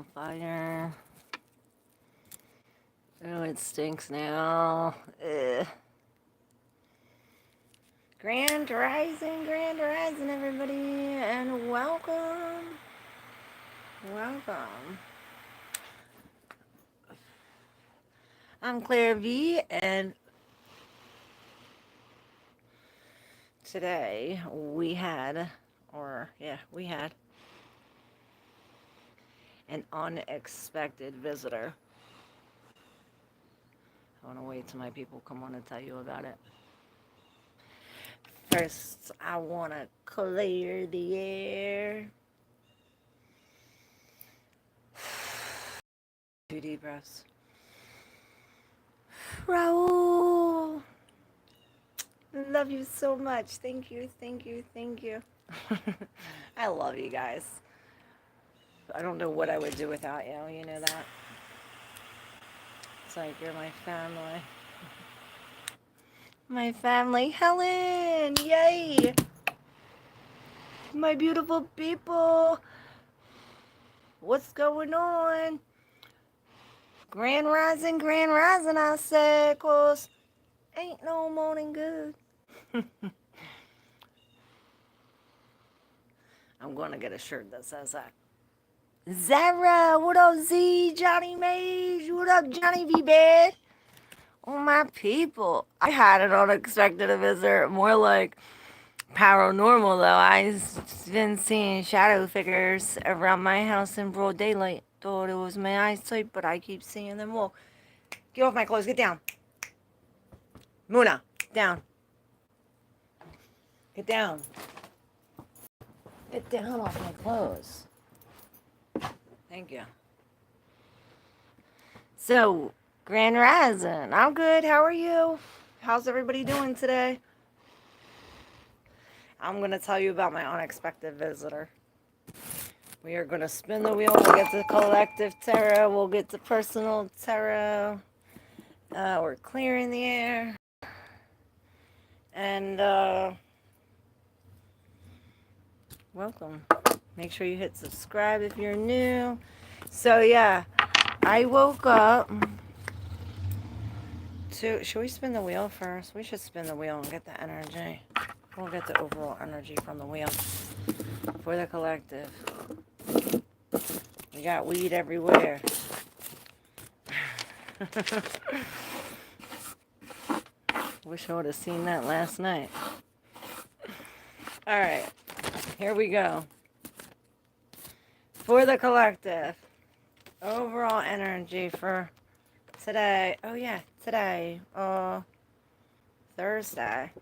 on fire. Oh, it stinks now. Ugh. Grand Rising, everybody, and welcome. Welcome. I'm ClairV, and today we had an unexpected visitor. I want to wait till my people come on and tell you about it. First, I want to clear the air. 2 deep breaths. Raul, love you so much. Thank you. I love you guys. I don't know what I would do without you. You know that. It's like you're my family. My family. Helen, yay! My beautiful people. What's going on? Grand Rising, I said, 'cause ain't no morning good. I'm going to get a shirt that says that. Zara, what up, Z? Johnny Mage, what up, Johnny V. Bad? Oh, my people. I had an unexpected visitor, more like paranormal, though. I've been seeing shadow figures around my house in broad daylight. Thought it was my eyesight, but I keep seeing them walk. Get off my clothes, get down. Muna, down. Get down. Get down off my clothes. Thank you. So, Grand Rising. I'm good. How are you? How's everybody doing today? I'm going to tell you about my unexpected visitor. We are going to spin the wheel. We'll get to collective tarot. We'll get to personal tarot. We're clearing the air. And, welcome. Make sure you hit subscribe if you're new. So, yeah, I woke up to... Should we spin the wheel first? We should spin the wheel and get the energy. We'll get the overall energy from the wheel for the collective. We got weed everywhere. Wish I would have seen that last night. All right, here we go. For the collective, overall energy for today. Oh yeah, today, Thursday,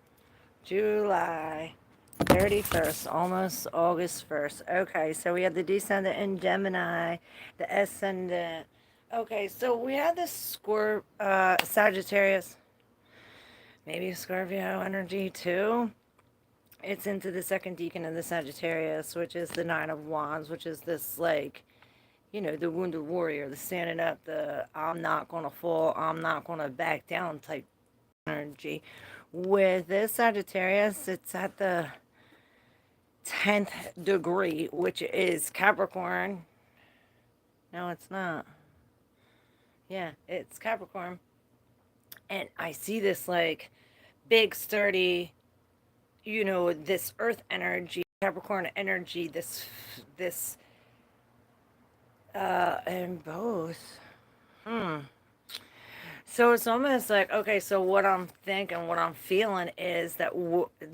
July 31st, almost August 1st. Okay, so we have the descendant in Gemini, the ascendant. Okay, so we have this Sagittarius, maybe Scorpio energy too. It's into the second decan of the Sagittarius, which is the Nine of Wands, which is this, like, you know, the wounded warrior, the standing up, the I'm not going to fall, I'm not going to back down type energy. With this Sagittarius, it's at the 10th degree, which is Capricorn. No, it's not. Yeah, it's Capricorn. And I see this, like, big, sturdy, you know, this earth energy, Capricorn energy, this, and both. So it's almost like, okay, so what I'm thinking, what I'm feeling is that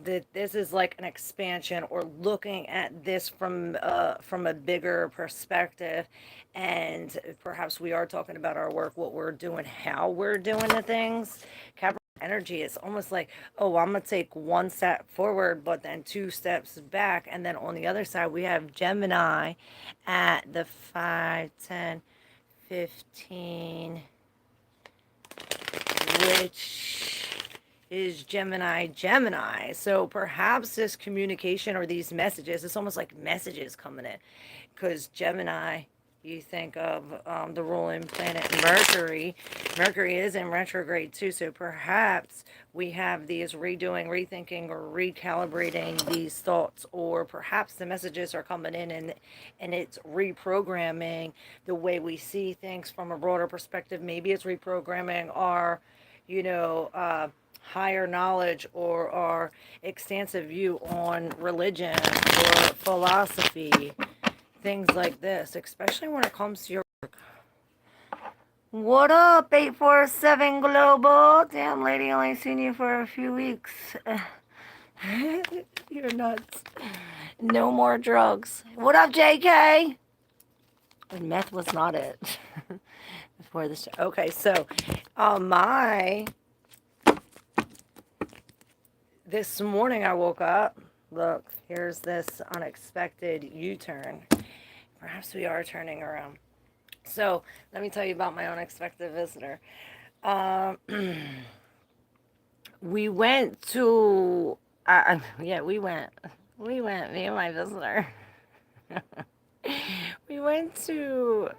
that this is like an expansion, or looking at this from a bigger perspective, and perhaps we are talking about our work, what we're doing, how we're doing the things. Capricorn energy is almost like, oh, I'm gonna take one step forward, but then 2 steps back, and then on the other side we have Gemini at the 5, 10, 15. Which is Gemini. So perhaps this communication or these messages, it's almost like messages coming in, because Gemini, you think of the ruling planet Mercury. Mercury is in retrograde too, so perhaps we have these redoing, rethinking, or recalibrating these thoughts, or perhaps the messages are coming in and it's reprogramming the way we see things from a broader perspective. Maybe it's reprogramming our, you know, higher knowledge or our extensive view on religion or philosophy, things like this, especially when it comes to your work. What up, 847 Global? Damn, lady, only seen you for a few weeks. You're nuts. No more drugs. What up, JK? And meth was not it. Before this. Okay, so this morning I woke up. Look, here's this unexpected U-turn. Perhaps we are turning around. So let me tell you about my unexpected visitor. Um, we went to, yeah, we went, me and my visitor. We went to,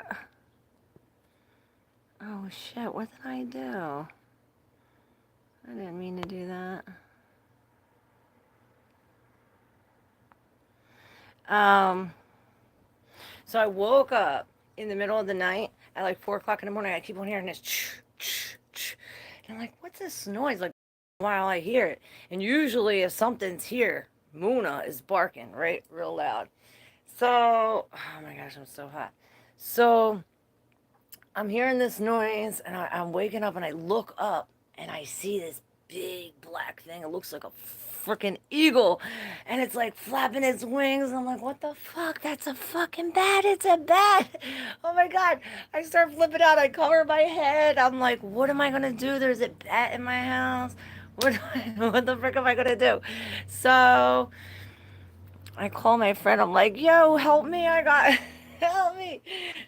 oh shit, what did I do? I didn't mean to do that. So I woke up in the middle of the night at like 4 o'clock in the morning. I keep on hearing this, and I'm like, what's this noise? Like, while I hear it. And usually if something's here, Muna is barking, right? Real loud. So, oh my gosh, I'm so hot. So I'm hearing this noise and I'm waking up and I look up and I see this big black thing. It looks like a freaking eagle and it's like flapping its wings. I'm like, what the fuck? That's a fucking bat. It's a bat. Oh my God. I start flipping out. I cover my head. I'm like, what am I going to do? There's a bat in my house. What the frick am I going to do? So I call my friend. I'm like, yo, help me. Help me.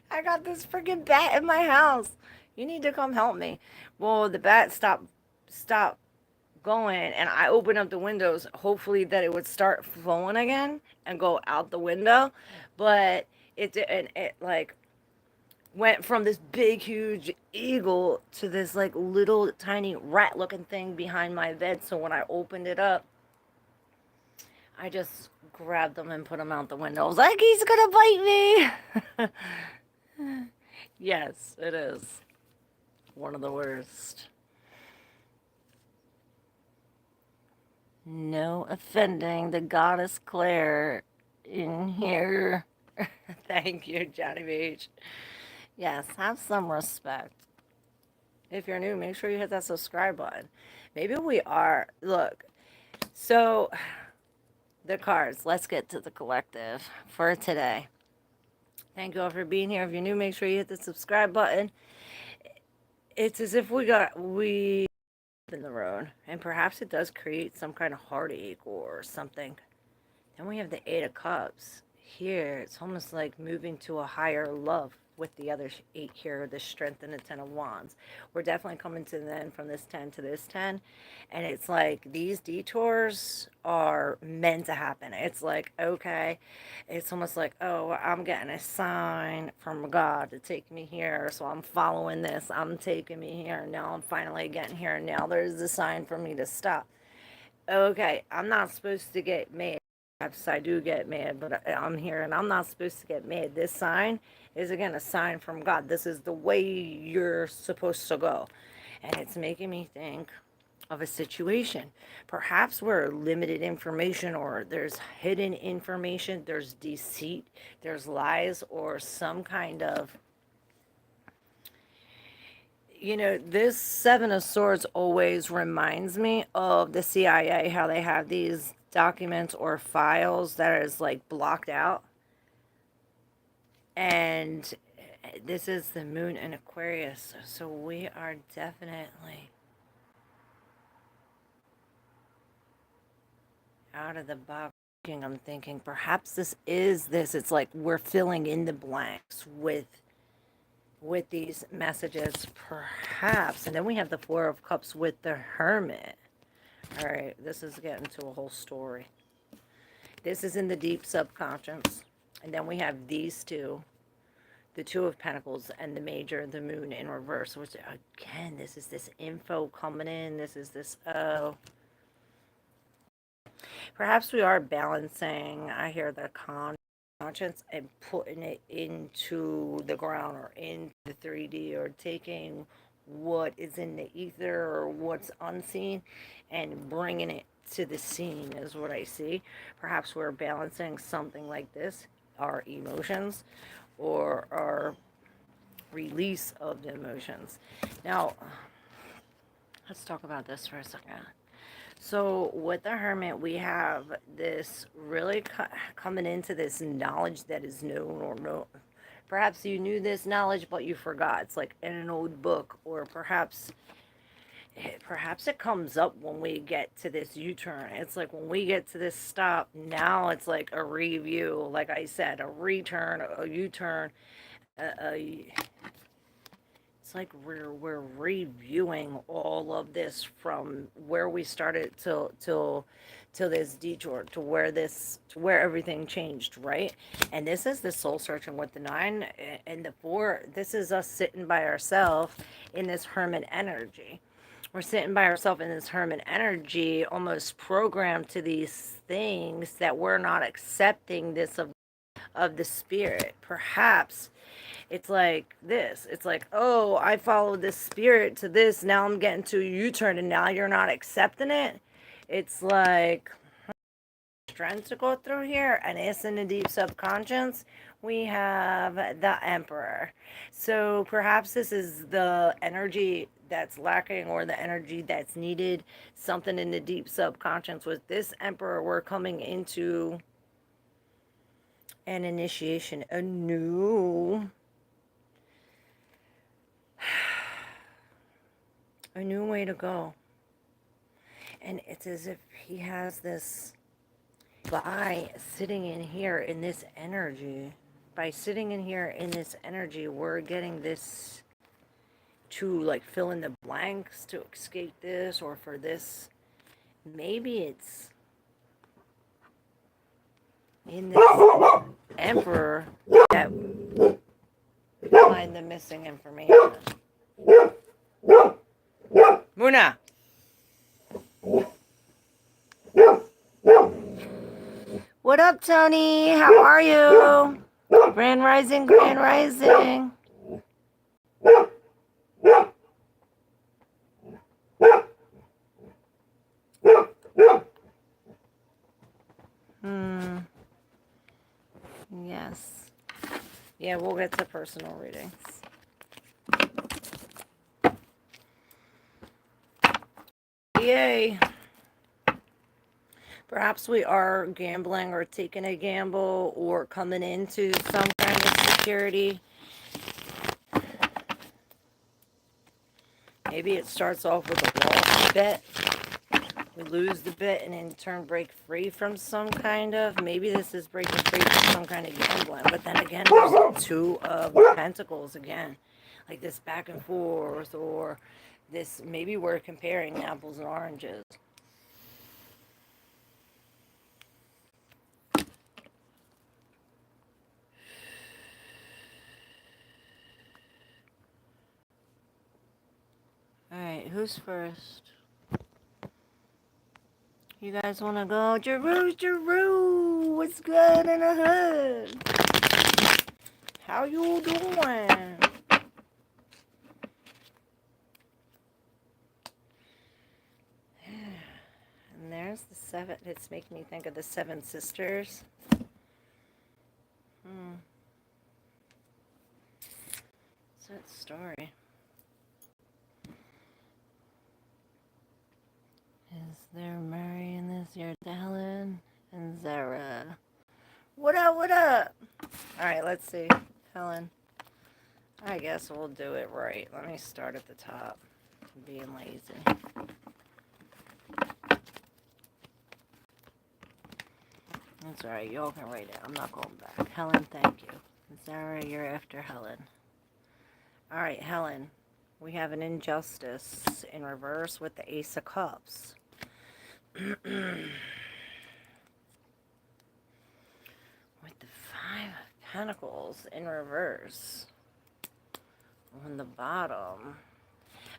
I got this freaking bat in my house. You need to come help me. Well, the bat stopped going, and I opened up the windows, hopefully that it would start flowing again and go out the window. But it didn't. It like went from this big, huge eagle to this like little tiny rat looking thing behind my bed. So when I opened it up, I just grabbed them and put them out the window. I was like, he's gonna bite me. Yes, it is. One of the worst. No offending the goddess Claire in here. Thank you, Johnny Beach. Yes, have some respect. If you're new, make sure you hit that subscribe button. Maybe we are. Look, so the cards. Let's get to the collective for today. Thank you all for being here. If you're new, make sure you hit the subscribe button. It's as if we in the road, and perhaps it does create some kind of heartache or something. Then we have the Eight of Cups. Here, it's almost like moving to a higher love with the other 8 here, the Strength and the 10 of Wands. We're definitely coming to the end from this 10 to this 10. And it's like these detours are meant to happen. It's like, okay, it's almost like, oh, I'm getting a sign from God to take me here. So I'm following this. I'm taking me here. Now I'm finally getting here. Now there's a sign for me to stop. Okay, I'm not supposed to get mad. Perhaps I do get mad, but I'm here and I'm not supposed to get mad. This sign is again a sign from God. This is the way you're supposed to go. And it's making me think of a situation. Perhaps where limited information or there's hidden information, there's deceit, there's lies, or some kind of, you know, this Seven of Swords always reminds me of the CIA, how they have these documents or files that is like blocked out. And this is the moon in Aquarius. So we are definitely out of the box. I'm thinking perhaps this is this. It's like we're filling in the blanks with these messages, perhaps. And then we have the Four of Cups with the Hermit. All right, this is getting to a whole story. This is in the deep subconscious. And then we have these two. the Two of Pentacles and the Major, the Moon in reverse, which again, this is this info coming in. This is this, perhaps we are balancing, I hear the conscience and putting it into the ground or into the 3D, or taking what is in the ether or what's unseen and bringing it to the scene is what I see. Perhaps we're balancing something like this, our emotions or our release of the emotions. Now, let's talk about this for a second. So with the Hermit, we have this really coming into this knowledge that is known, or no, perhaps you knew this knowledge but you forgot. It's like in an old book, or perhaps it comes up when we get to this U-turn. It's like when we get to this stop, now it's like a review, like I said, a return, a U-turn, it's like we're reviewing all of this from where we started till this detour, to where everything changed, right? And this is the soul searching with the 9 and the 4. This is us sitting by ourselves in this Hermit energy. We're sitting by ourselves in this Hermit energy, almost programmed to these things that we're not accepting this of the spirit. Perhaps it's like this. It's like, oh, I followed this spirit to this. Now I'm getting to a U-turn and now you're not accepting it. It's like strength to go through here. And it's in the deep subconscious. We have the Emperor. So perhaps this is the energy that's lacking, or the energy that's needed. Something in the deep subconscious. With this Emperor, we're coming into an initiation, a new way to go. And it's as if he has this, by sitting in here in this energy, we're getting this to like fill in the blanks to escape this, or for this, maybe it's in this Emperor that we find the missing information. Muna! What up, Tony? How are you? Grand Rising, Grand Rising. Yes. Yeah, we'll get to personal readings. Yay. Perhaps we are gambling, or taking a gamble, or coming into some kind of security. Maybe it starts off with a lost bet. We lose the bet and in turn break free from some kind of, maybe this is breaking free from some kind of gambling. But then again, there's the Two of Pentacles again. Like this back and forth, or this, maybe we're comparing apples and oranges. Alright, who's first? You guys want to go? Jeru, what's good in the hood? How you doing? And there's the 7. It's making me think of the 7 sisters. What's that story? Is there Mary in this? You're Helen and Zara. What up, what up? Alright, let's see. Helen. I guess we'll do it right. Let me start at the top. I'm being lazy. That's alright, y'all can write it. I'm not going back. Helen, thank you. Zara, you're after Helen. Alright, Helen. We have an injustice in reverse with the Ace of Cups. With the 5 of Pentacles in reverse on the bottom.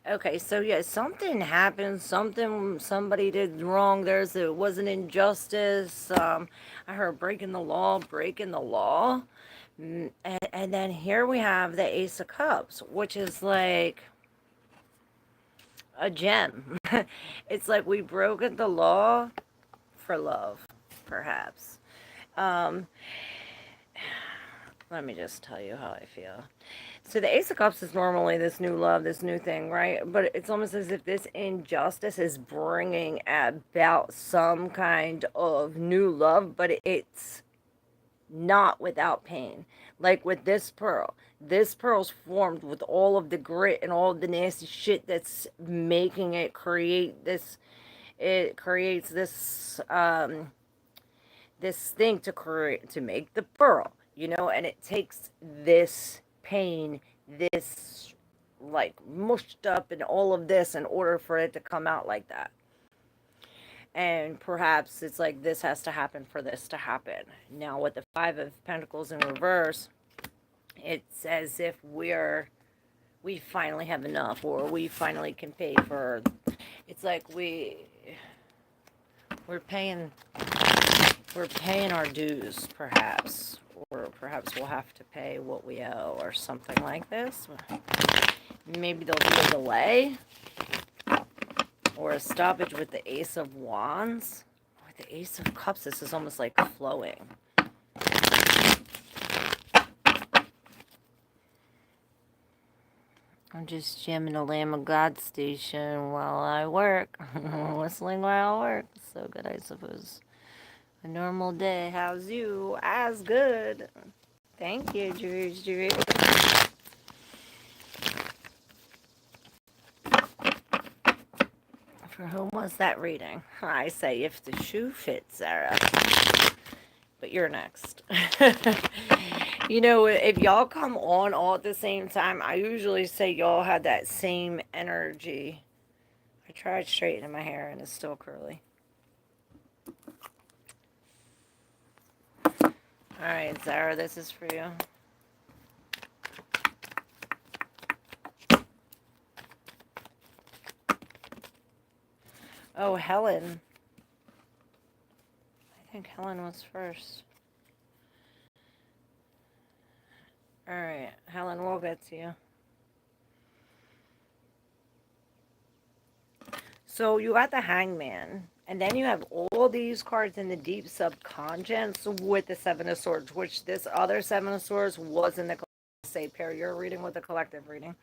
Okay, so yeah, something happened. Somebody did wrong. It was an injustice. I heard breaking the law, breaking the law. And then here we have the Ace of Cups, which is like a gem. It's like we broke the law for love, perhaps. Um, let me just tell you how I feel. So the Ace of Cups is normally this new love, this new thing, right? But it's almost as if this injustice is bringing about some kind of new love, but it's not without pain. Like with this pearl. This pearl's formed with all of the grit and all of the nasty shit that's making it create this. It creates this thing to create, to make the pearl, and it takes this pain, this like mushed up and all of this in order for it to come out like that. And perhaps it's like this has to happen for this to happen. Now with the Five of Pentacles in reverse, it's as if we finally have enough, or we finally can pay for. It's like we're paying our dues, perhaps, or perhaps we'll have to pay what we owe, or something like this. Maybe there'll be a delay, or a stoppage with the Ace of Wands. With the Ace of Cups, this is almost like flowing. I'm just jamming the Lamb of God station while I work. Whistling while I work. So good, I suppose. A normal day. How's you? As good. Thank you, Drew. For whom was that reading? I say if the shoe fits, Sarah. But you're next. If y'all come on all at the same time, I usually say y'all had that same energy. I tried straightening my hair and it's still curly. Alright, Sarah, this is for you. Oh, Helen. I think Helen was first. Alright, Helen, we'll get to you. So you got the Hangman, and then you have all these cards in the deep subconscious with the Seven of Swords, which this other Seven of Swords was in the collective pair. You're reading with the collective reading.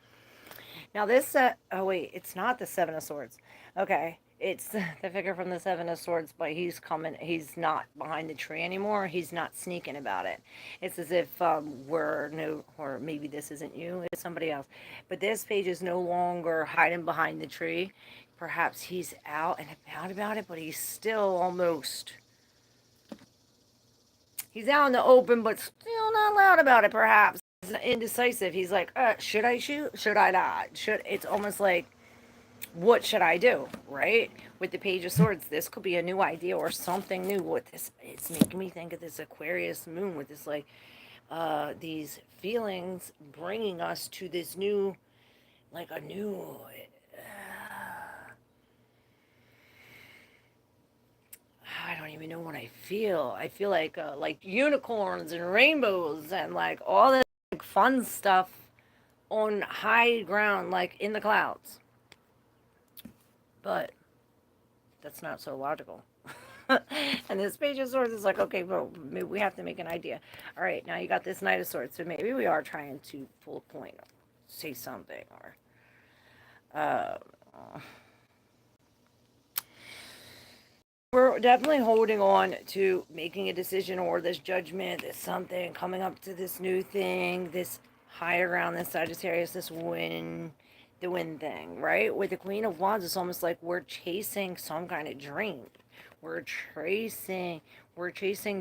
Now this, oh wait, it's not the Seven of Swords. Okay, it's the figure from the Seven of Swords, but he's not behind the tree anymore. He's not sneaking about it. It's as if or maybe this isn't you, it's somebody else. But this page is no longer hiding behind the tree. Perhaps he's out and about it, but he's still almost... He's out in the open, but still not loud about it, perhaps. He's indecisive. He's like, should I shoot? Should I not? It's almost like, what should I do, right? With the Page of Swords, this could be a new idea or something new. With this, it's making me think of this Aquarius moon with this, like, these feelings bringing us to this new, like a new... I don't even know what I feel. I feel like unicorns and rainbows and like all this like, fun stuff on high ground, like in the clouds. But that's not so logical. And this Page of Swords is like, okay, bro, maybe we have to make an idea. All right, now you got this Knight of Swords, so maybe we are trying to pull a point, or say something, or we're definitely holding on to making a decision, or this judgment, this something coming up to this new thing, this higher ground, this Sagittarius, this the wind thing, right? With the Queen of Wands, it's almost like we're chasing some kind of dream. We're chasing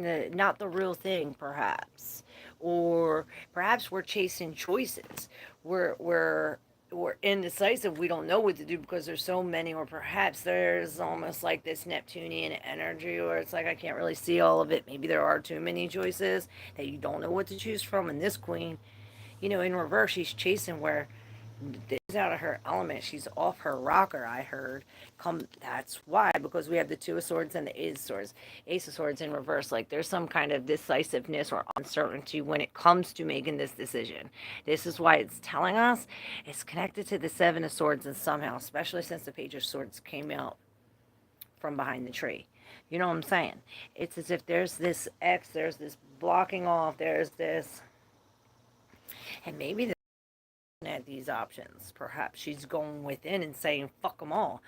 the, not the real thing, perhaps. Or perhaps we're chasing choices. We're or indecisive. We don't know what to do because there's so many, or perhaps there's almost like this Neptunian energy, or it's like I can't really see all of it. Maybe there are too many choices that you don't know what to choose from. And this queen, in reverse, she's chasing where is out of her element. She's off her rocker, I heard. That's why, because we have the Two of Swords and the Ace of Swords in reverse. Like there's some kind of decisiveness or uncertainty when it comes to making this decision. This is why it's telling us it's connected to the Seven of Swords, and somehow, especially since the Page of Swords came out from behind the tree. You know what I'm saying? It's as if there's this X, there's this blocking off, there's this, and maybe at these options. Perhaps she's going within and saying, fuck them all.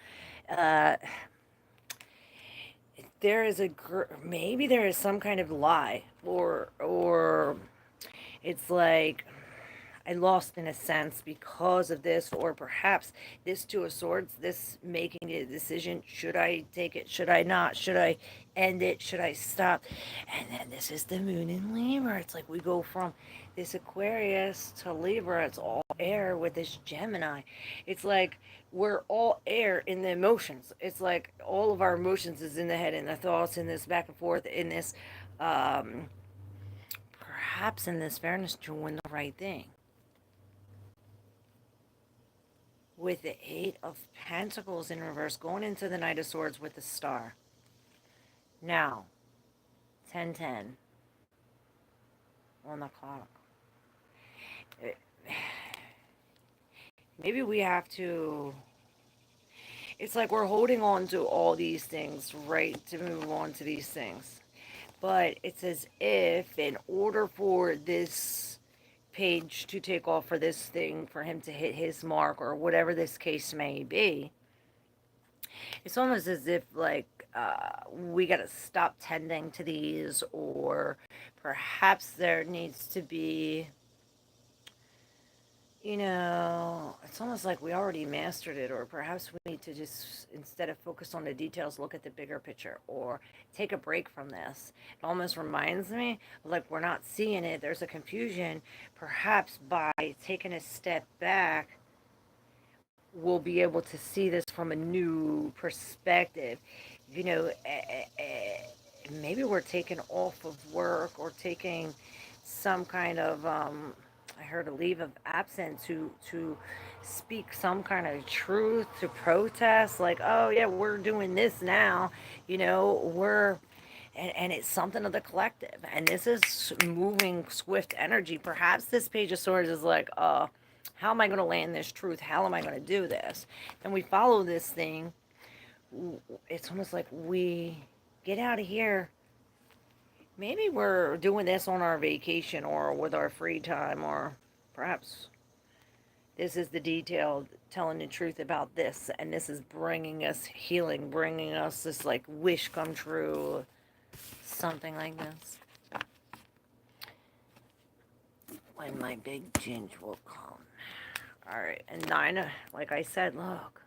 Uh, there is maybe there is some kind of lie, or it's like I lost in a sense because of this, or perhaps this Two of Swords, this making a decision. Should I take it? Should I not? Should I end it? Should I stop? And then this is the moon in Libra. It's like we go from this Aquarius to Libra. It's all air with this Gemini. It's like we're all air in the emotions. It's like all of our emotions is in the head, and the thoughts, in this back and forth, in this perhaps in this fairness, doing the right thing. With the Eight of Pentacles in reverse, going into the Knight of Swords with the Star. Now, 10:10 on the clock. Maybe we have to... It's like we're holding on to all these things, right, to move on to these things. But it's as if in order for this page to take off, for this thing, for him to hit his mark, or whatever this case may be, it's almost as if like we got to stop tending to these, or perhaps there needs to be, it's almost like we already mastered it, or perhaps we need to just, instead of focus on the details, look at the bigger picture, or take a break from this. It almost reminds me of like we're not seeing it. There's a confusion. Perhaps by taking a step back, we'll be able to see this from a new perspective. Maybe we're taking off of work, or taking some kind of I heard a leave of absence to speak some kind of truth, to protest, like, oh yeah, we're doing this now, we're, and it's something of the collective, and this is moving swift energy. Perhaps this Page of Swords is like, how am I going to land this truth? How am I going to do this? And we follow this thing. It's almost like we get out of here. Maybe we're doing this on our vacation, or with our free time, or perhaps this is the detail telling the truth about this, and this is bringing us healing, bringing us this like wish come true, something like this. When my big change will come. Alright, and like I said, look,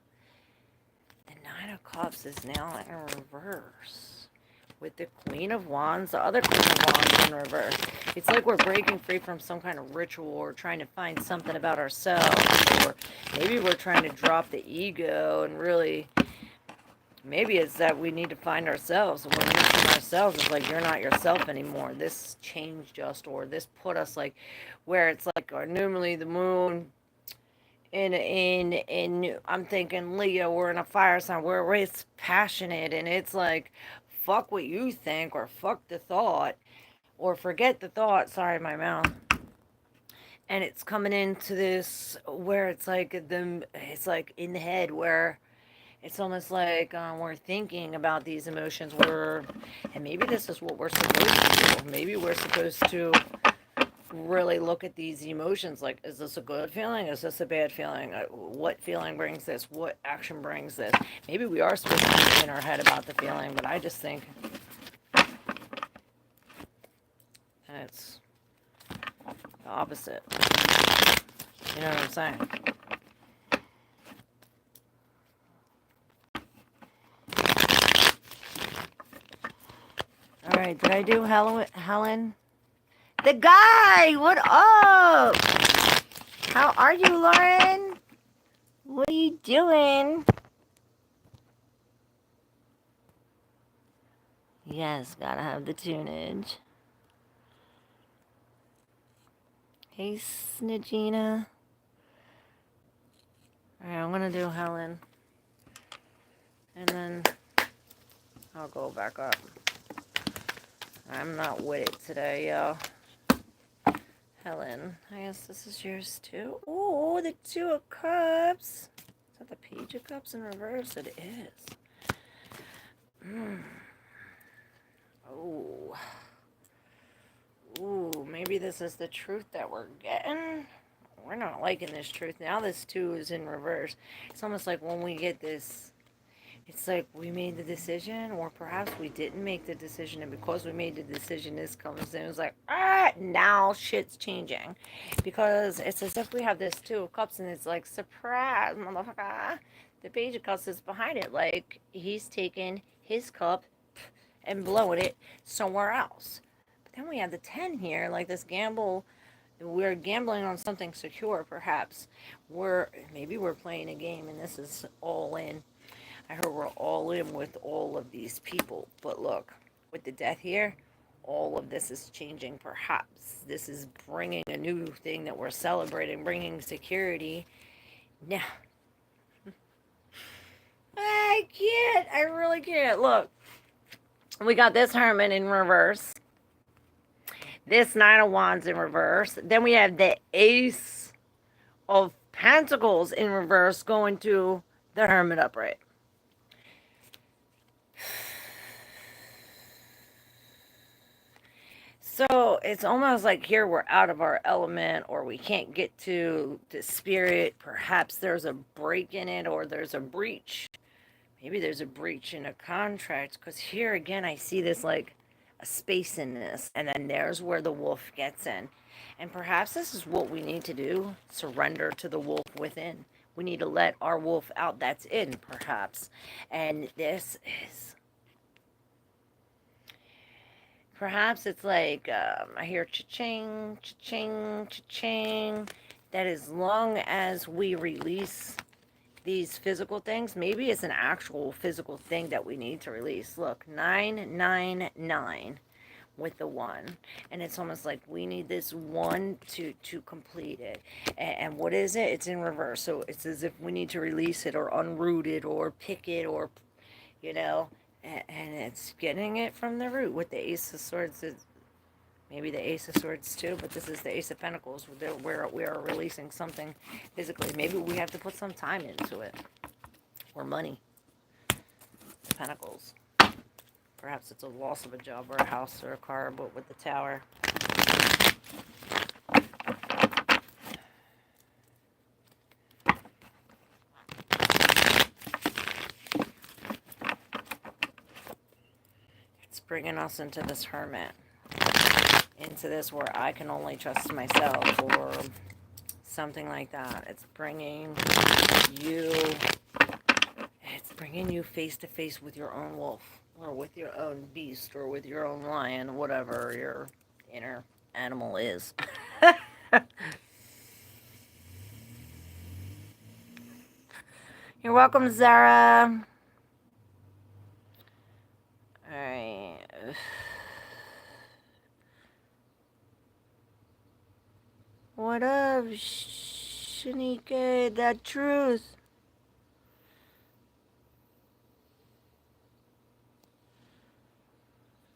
the Nine of Cups is now in reverse. With the Queen of Wands, the other Queen of Wands in reverse. It's like we're breaking free from some kind of ritual, or trying to find something about ourselves, or maybe we're trying to drop the ego, and really, maybe it's that we need to find ourselves, and we're missing ourselves. It's like you're not yourself anymore. This changed us, or this put us like where it's like, or normally the moon in I'm thinking Leo, we're in a fire sign where it's passionate, and it's like fuck what you think, or fuck the thought, or forget the thought, sorry my mouth. And it's coming into this where it's like it's like in the head, where it's almost like we're thinking about these emotions, and maybe this is what we're supposed to do. Maybe we're supposed to really look at these emotions like, is this a good feeling? Is this a bad feeling? What feeling brings this? What action brings this? Maybe we are supposed to be in our head about the feeling, but I just think it's the opposite. You know what I'm saying? Alright, did I do Helen? The guy! What up? How are you, Lauren? What are you doing? Yes, gotta have the tunage. Hey, Snagina. Alright, I'm gonna do Helen. And then I'll go back up. I'm not with it today, y'all. Helen, I guess this is yours too. Oh, the Two of Cups. Is that the Page of Cups in reverse? It is. Oh. Ooh, maybe this is the truth that we're getting. We're not liking this truth. Now this 2 is in reverse. It's almost like when we get this, it's like we made the decision, or perhaps we didn't make the decision, and because we made the decision, this comes in. It's like, now shit's changing. Because it's as if we have this 2 of Cups, and it's like, surprise, motherfucker. The Page of Cups is behind it. Like, he's taking his cup and blowing it somewhere else. But then we have the 10 here, like this gamble. We're gambling on something secure, perhaps. Maybe we're playing a game, and this is all in. I heard we're all in with all of these people. But look, with the death here, all of this is changing. Perhaps this is bringing a new thing that we're celebrating, bringing security. Now, I can't. I really can't. Look, we got this Hermit in reverse. This 9 of Wands in reverse. Then we have the Ace of Pentacles in reverse going to the Hermit upright. So it's almost like here we're out of our element, or we can't get to the spirit. Perhaps there's a break in it, or there's a breach. Maybe there's a breach in a contract, because here again I see this like a space in this, and then there's where the wolf gets in. And perhaps this is what we need to do, surrender to the wolf within. We need to let our wolf out that's in, perhaps. And this is, perhaps it's like, I hear cha-ching, cha-ching, cha-ching, that as long as we release these physical things, maybe it's an actual physical thing that we need to release. Look, 999 with the 1, and it's almost like we need this 1 to complete it. And what is it? It's in reverse, so it's as if we need to release it or unroot it or pick it, or and it's getting it from the root with the Ace of Swords. Maybe the Ace of Swords too, but this is the Ace of Pentacles, where we are releasing something physically. Maybe we have to put some time into it. Or money. Pentacles. Perhaps it's a loss of a job or a house or a car, but with the Tower. It's bringing us into this Hermit. Into this where I can only trust myself, or something like that. It's bringing you face to face with your own wolf, or with your own beast, or with your own lion, whatever your inner animal is. You're welcome, Zara. Alright. What up, Shanike? That truth.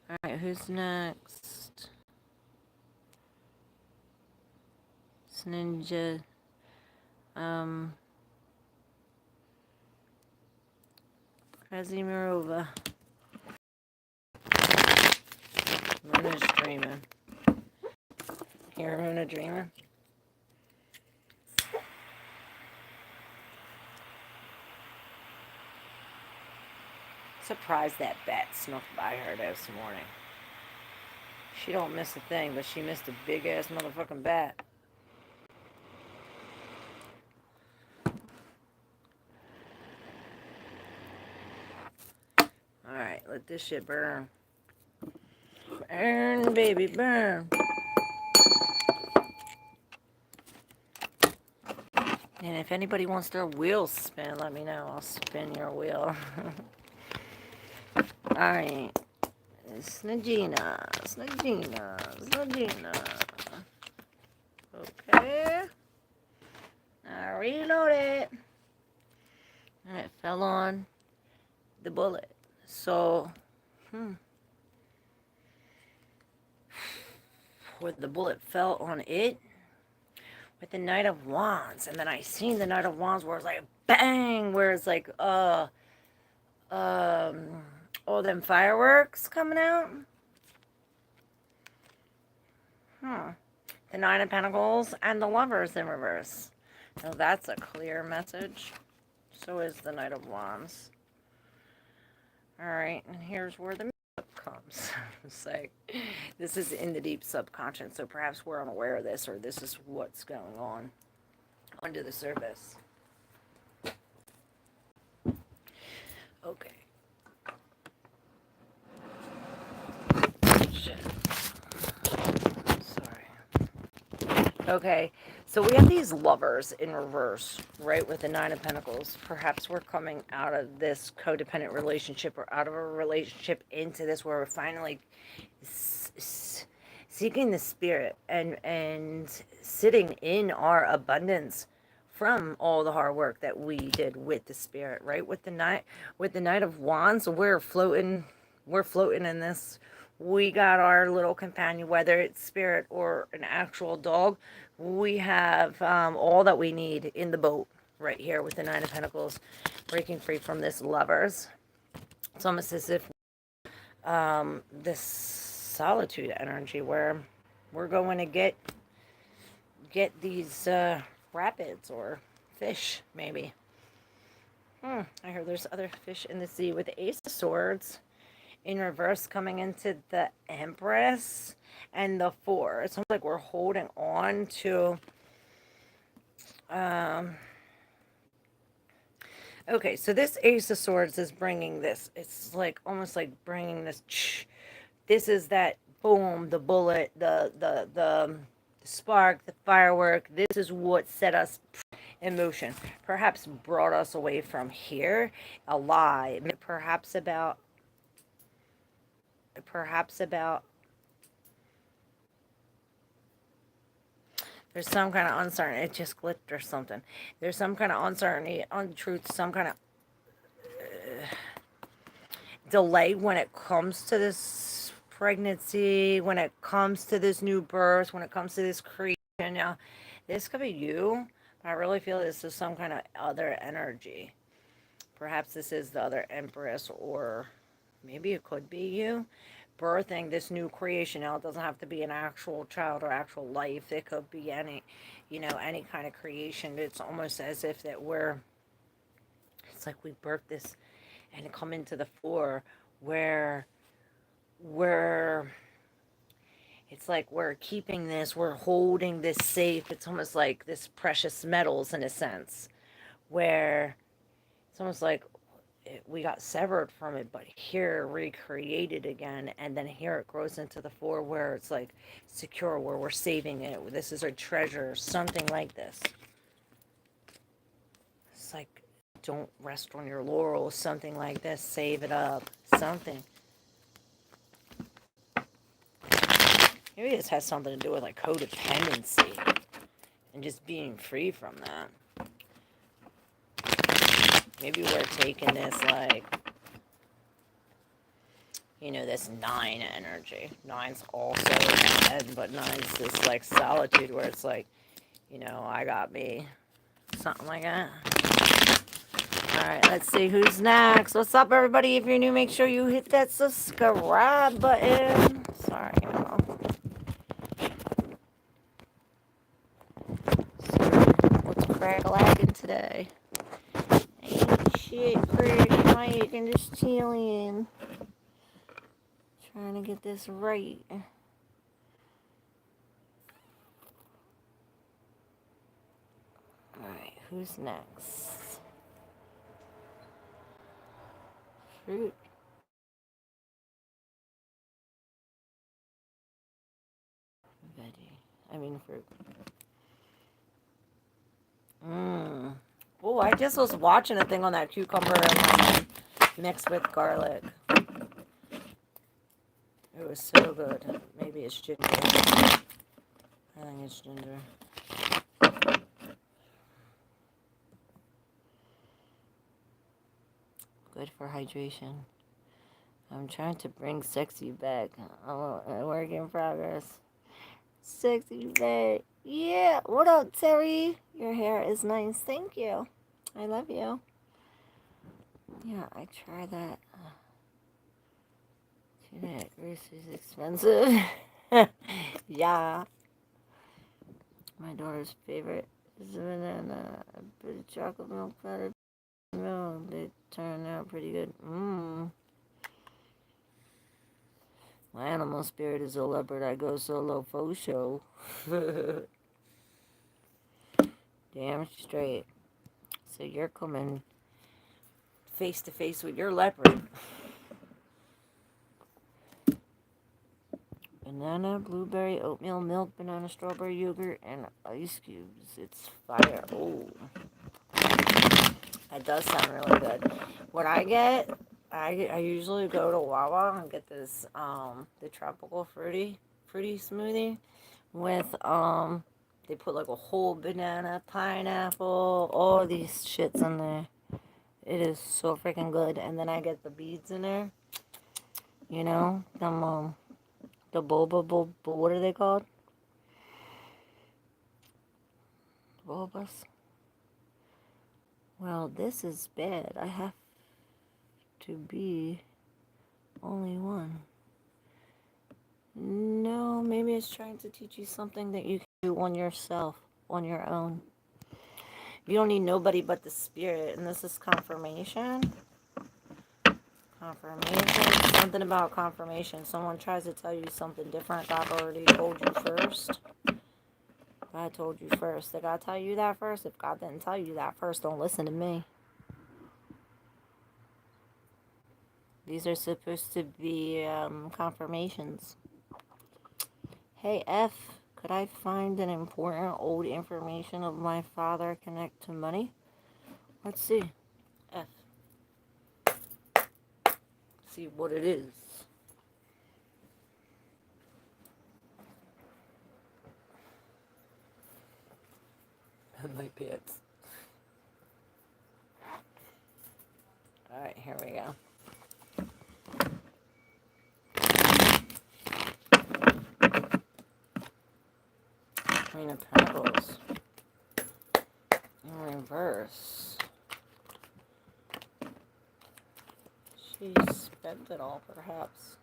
Alright, who's next? It's Ninja. Krasimirova. Luna's dreaming. Hear Luna dreaming? Surprised that bat snuck by her this morning. She don't miss a thing, but she missed a big ass motherfucking bat. Alright, let this shit burn. Burn, baby, burn. And if anybody wants their wheels spin, let me know. I'll spin your wheel. Alright. Snagina. Snagina. Snagina. Okay. I reload it. And it fell on the bullet. So, where the bullet fell on it with the Knight of Wands. And then I seen the Knight of Wands where it's like bang, where it's like, all them fireworks coming out. The Nine of Pentacles and the Lovers in reverse. So that's a clear message. So is the Knight of Wands. Alright, and here's where the makeup comes. It's like, this is in the deep subconscious, so perhaps we're unaware of this, or this is what's going on under the surface. Okay. Shit. Sorry. Okay, so we have these lovers in reverse, right, with the Nine of Pentacles. Perhaps we're coming out of this codependent relationship or out of a relationship into this where we're finally seeking the spirit and sitting in our abundance from all the hard work that we did with the spirit, right? With the Knight of Wands, we're floating in this. We got our little companion, whether it's spirit or an actual dog. We have all that we need in the boat right here with the Nine of Pentacles, breaking free from this lovers. It's almost as if this solitude energy where we're going to get these rapids or fish, maybe. I hear there's other fish in the sea with the Ace of Swords in reverse coming into the Empress and the Four. It sounds like we're holding on to okay, so this Ace of Swords is bringing this. It's like almost like bringing this. This is that boom, the bullet, the spark, the firework. This is what set us in motion. Perhaps brought us away from here alive. Perhaps about there's some kind of uncertainty. It just clicked or something. There's some kind of uncertainty, untruth, some kind of delay when it comes to this pregnancy, when it comes to this new birth, when it comes to this creation. Now, this could be you, but I really feel this is some kind of other energy. Perhaps this is the other Empress, or maybe it could be you birthing this new creation. Now, it doesn't have to be an actual child or actual life. It could be any, any kind of creation. It's almost as if that it's like we birth this and come into the fore where it's like we're keeping this, we're holding this safe. It's almost like this precious metals in a sense, where it's almost like we got severed from it, but here recreated again, and then here it grows into the fore where it's like secure, where we're saving it. This is our treasure, something like this. It's like, don't rest on your laurels, something like this. Save it up, something. Maybe this has something to do with like codependency and just being free from that. Maybe we're taking this like, this 9 energy. 9's also dead, but 9's this like solitude where it's like, I got me. Something like that. Alright, let's see who's next. What's up, everybody? If you're new, make sure you hit that subscribe button. Sorry, y'all. What's crack-a-lacking today? Ain't shit, Craig. Mike, and just chilling. Trying to get this right. Alright, who's next? Fruit. Fruit. Oh, I just was watching a thing on that cucumber and lemon mixed with garlic. It was so good. Maybe it's ginger. I think it's ginger. Good for hydration. I'm trying to bring sexy back. I'm a work in progress. Sexy back. Yeah. What up, Terry? Your hair is nice. Thank you. I love you. Yeah, I try that. That grease is expensive. Yeah. My daughter's favorite is banana. A bit of chocolate milk powder. Milk. They turn out pretty good. Mmm. My animal spirit is a leopard. I go solo faux show. Damn straight. So you're coming face to face with your leopard. Banana, blueberry, oatmeal, milk, banana, strawberry, yogurt, and ice cubes. It's fire. Oh. That does sound really good. What I get, I usually go to Wawa and get this, the tropical fruity smoothie with, they put like a whole banana, pineapple, all these shits in there. It is so freaking good. And then I get the beads in there. You know, them, the boba, what are they called? Bulbas. Well, this is bad. I have to be only one. No, maybe it's trying to teach you something that you can do on yourself, on your own. You don't need nobody but the spirit. And this is confirmation. Confirmation. Something about confirmation. Someone tries to tell you something different. God already told you first. God told you first. Did God tell you that first? If God didn't tell you that first, don't listen to me. These are supposed to be confirmations. Hey, F, could I find an important old information of my father connect to money? Let's see. F. See what it is. My pants. Alright, here we go. Queen of Pentacles. In reverse. She spent it all, perhaps.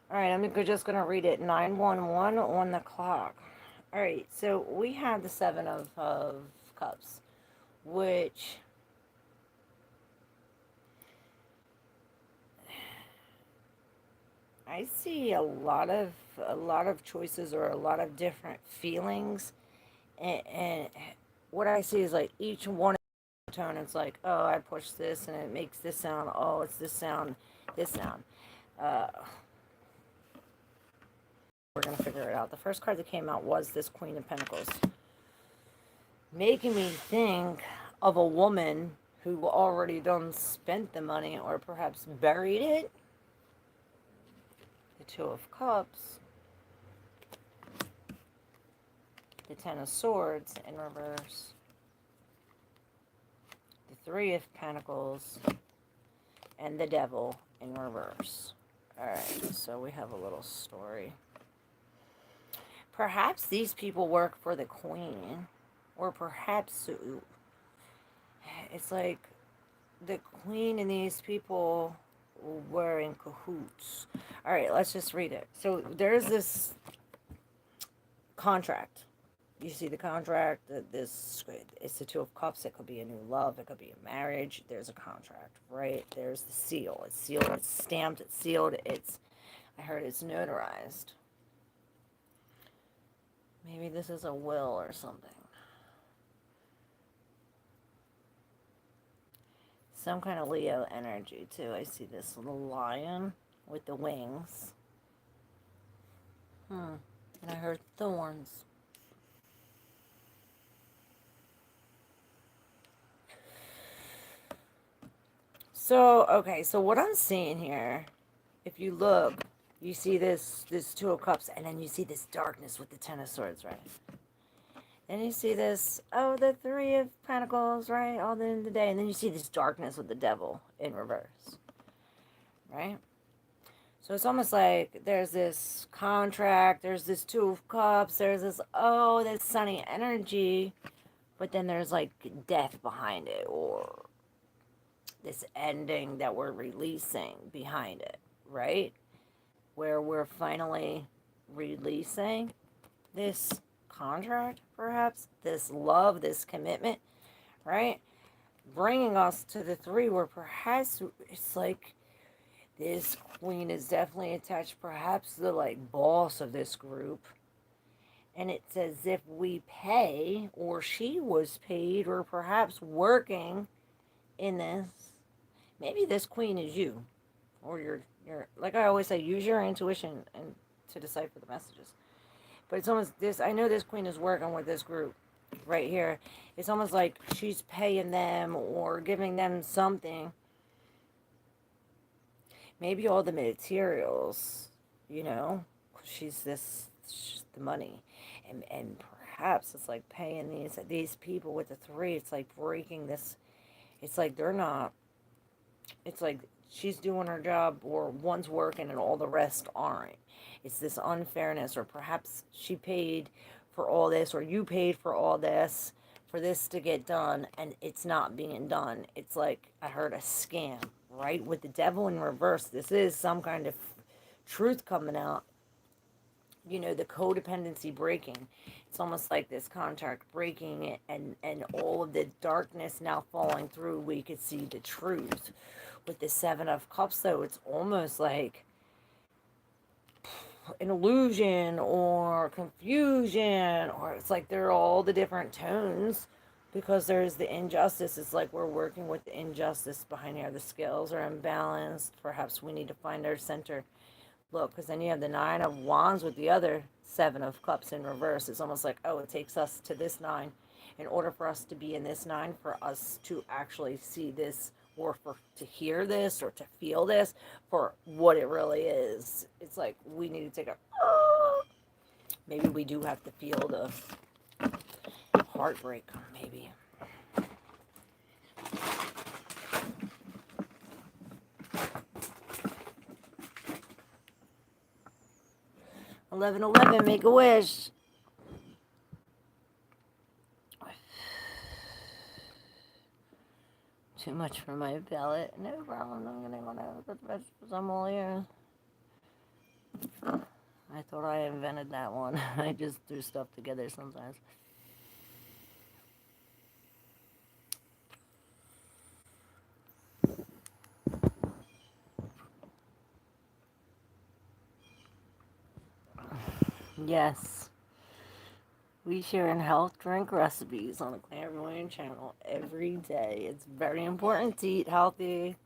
Alright, I'm just going to read it. 911 on the clock. Alright, so we have the Seven of Cups, which... I see a lot of choices or a lot of different feelings, and what I see is like each one tone. It's like, oh, I push this and it makes this sound. Oh, it's this sound, this sound. We're gonna figure it out. The first card that came out was this Queen of Pentacles, making me think of a woman who already done spent the money or perhaps buried it. The Two of Cups. The Ten of Swords in reverse, the Three of Pentacles, and the Devil in reverse. Alright, so we have a little story. Perhaps these people work for the Queen, or perhaps it's like the Queen and these people were in cahoots. Alright, let's just read it. So there's this contract. You see the contract, it's the Two of Cups. It could be a new love. It could be a marriage. There's a contract, right? There's the seal. It's sealed. It's stamped. It's sealed. I heard it's notarized. Maybe this is a will or something. Some kind of Leo energy, too. I see this little lion with the wings. And I heard thorns. So, okay, so what I'm seeing here, if you look, you see this Two of Cups, and then you see this darkness with the Ten of Swords, right? Then you see this, oh, the Three of Pentacles, right? All the end of the day. And then you see this darkness with the Devil in reverse, right? So it's almost like there's this contract, there's this Two of Cups, there's this, oh, this sunny energy, but then there's like death behind it, or this ending that we're releasing behind it, right? Where we're finally releasing this contract, perhaps, this love, this commitment, right? Bringing us to the three, where perhaps it's like this queen is definitely attached, perhaps the like boss of this group. And it's as if we pay, or she was paid, or perhaps working in this. Maybe this queen is you, or your like I always say, use your intuition and to decipher the messages. But it's almost this. I know this queen is working with this group right here. It's almost like she's paying them or giving them something. Maybe all the materials, you know, 'cause she's the money, and perhaps it's like paying these people with the three. It's like breaking this. It's like they're not. It's like she's doing her job, or one's working and all the rest aren't. It's this unfairness, or perhaps she paid for all this, or you paid for all this for this to get done, and it's not being done. It's like I heard a scam, right? With the Devil in reverse, this is some kind of truth coming out. You know, the codependency breaking. It's almost like this contract breaking it, and all of the darkness now falling through. We could see the truth. With the Seven of Cups, though, it's almost like an illusion or confusion, or it's like they're all the different tones, because there's the injustice. It's like we're working with the injustice behind here. The scales are imbalanced. Perhaps we need to find our center. Look, because then you have the Nine of Wands with the other Seven of Cups in reverse. It's almost like, oh, it takes us to this nine. In order for us to be in this nine, for us to actually see this, or for to hear this, or to feel this for what it really is. It's like we need to take a, maybe we do have to feel the heartbreak, maybe. 1111, make a wish. Too much for my palate. No problem. I'm gonna go to the vegetables. I'm all ears. I thought I invented that one. I just threw stuff together sometimes. Yes. We share in health drink recipes on the ClairV channel every day. It's very important to eat healthy.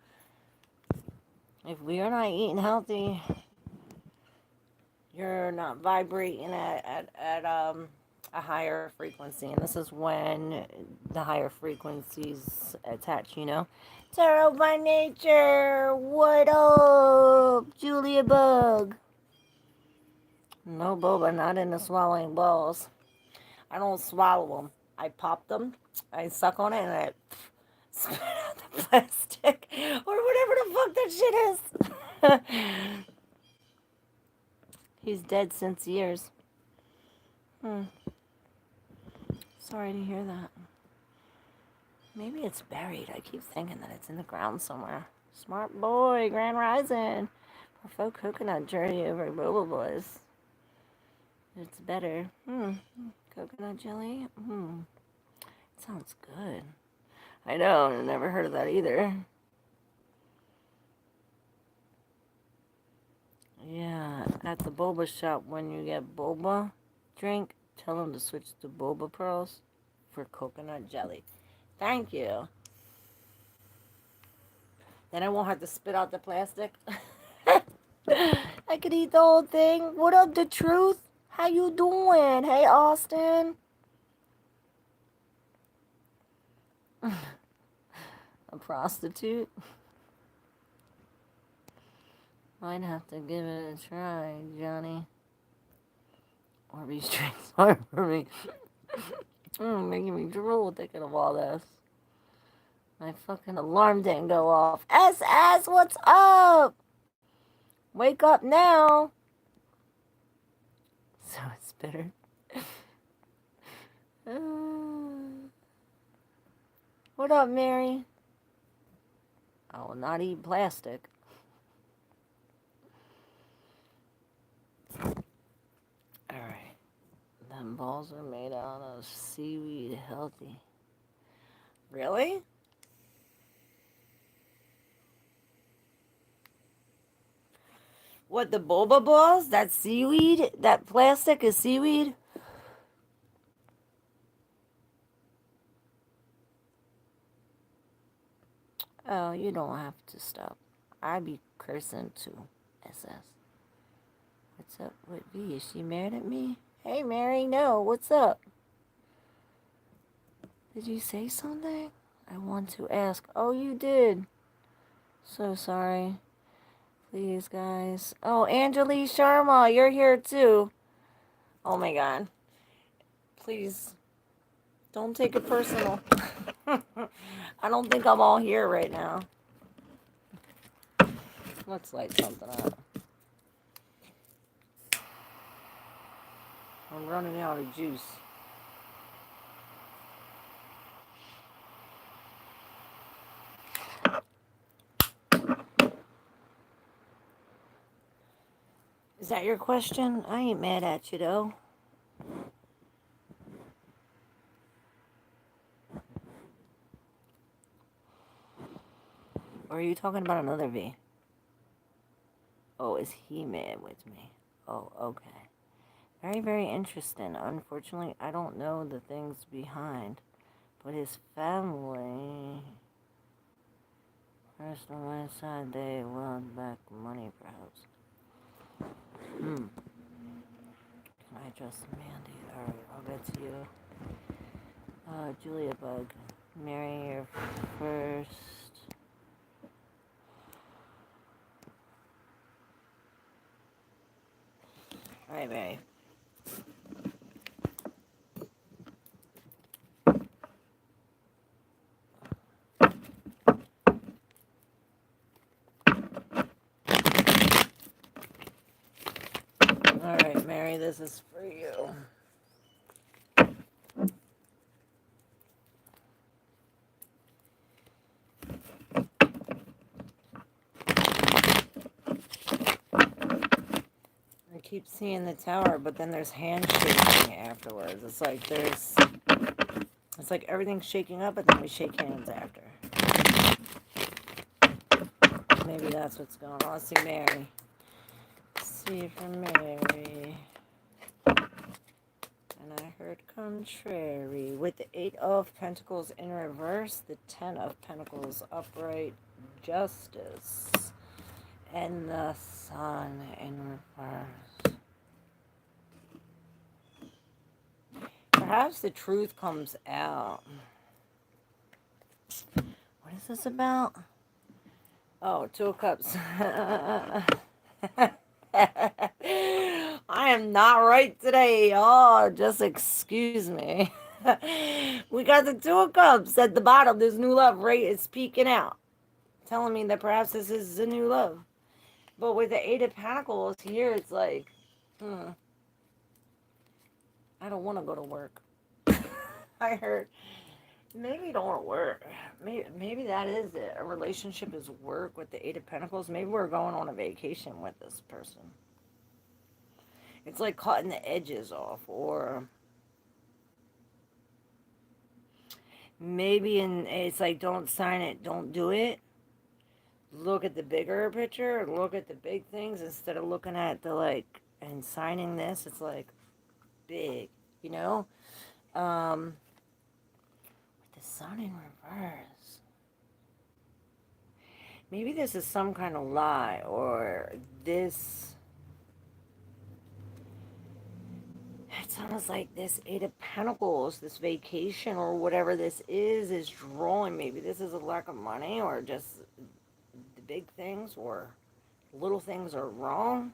If we are not eating healthy, you're not vibrating at a higher frequency. And this is when the higher frequencies attach, you know. Tarot by nature. What up, Julia Bug? No boba, not into swallowing balls. I don't swallow them. I pop them, I suck on it, and I spit out the plastic. Or whatever the fuck that shit is. He's dead since years. Sorry to hear that. Maybe it's buried. I keep thinking that it's in the ground somewhere. Smart boy, Grand Rising. Prefer coconut jelly over boba boys. It's better. Coconut jelly? Sounds good. I know, I've never heard of that either. Yeah, at the boba shop, when you get boba drink, tell them to switch to boba pearls for coconut jelly. Thank you. Then I won't have to spit out the plastic. I could eat the whole thing. What up, the truth? How you doing? Hey, Austin. A prostitute? Might have to give it a try, Johnny. Or be straight sorry for me. Making me drool thinking of all this. My fucking alarm didn't go off. SS, what's up? Wake up now. So it's bitter. What up, Mary? I will not eat plastic. Alright. Them balls are made out of seaweed healthy. Really? What, the boba balls? That seaweed? That plastic is seaweed? Oh, you don't have to stop. I be cursing too, SS. What's up with V? Is she mad at me? Hey, Mary, no, what's up? Did you say something? I want to ask. Oh, you did. So sorry. Please, guys. Oh, Anjali Sharma, you're here too. Oh my god. Please, don't take it personal. I don't think I'm all here right now. Let's light something up. I'm running out of juice. Is that your question? I ain't mad at you, though. Or are you talking about another V? Oh, is he mad with me? Oh, okay. Very, very interesting. Unfortunately, I don't know the things behind. But his family... First on my side, they want back money, perhaps. Can I trust Mandy? Alright, I'll get to you. Julia Bug. Mary, you're first. Alright, Mary. Alright, Mary, this is for you. I keep seeing the tower, but then there's handshaking afterwards. It's like everything's shaking up, but then we shake hands after. Maybe that's what's going on. Let's see Mary. See from Mary. And I heard contrary. With the 8 of Pentacles in reverse, the 10 of Pentacles upright, justice, and the Sun in reverse. Perhaps the truth comes out. What is this about? Oh, 2 of Cups. I am not right today. Oh, just excuse me. We got the 2 of Cups at the bottom. This new love rate is peeking out, telling me that perhaps this is a new love. But with the 8 of Pentacles here, it's like, I don't want to go to work. I heard, maybe don't want to work. Maybe that is it. A relationship is work with the 8 of Pentacles. Maybe we're going on a vacation with this person. It's like cutting the edges off, or maybe it's like don't sign it, don't do it. Look at the bigger picture, look at the big things instead of looking at the like and signing this. It's like big, you know. With the Sun in reverse, maybe this is some kind of lie, or this. It's almost like this 8 of Pentacles, this vacation or whatever this is drawing. Maybe this is a lack of money or just the big things, or little things are wrong.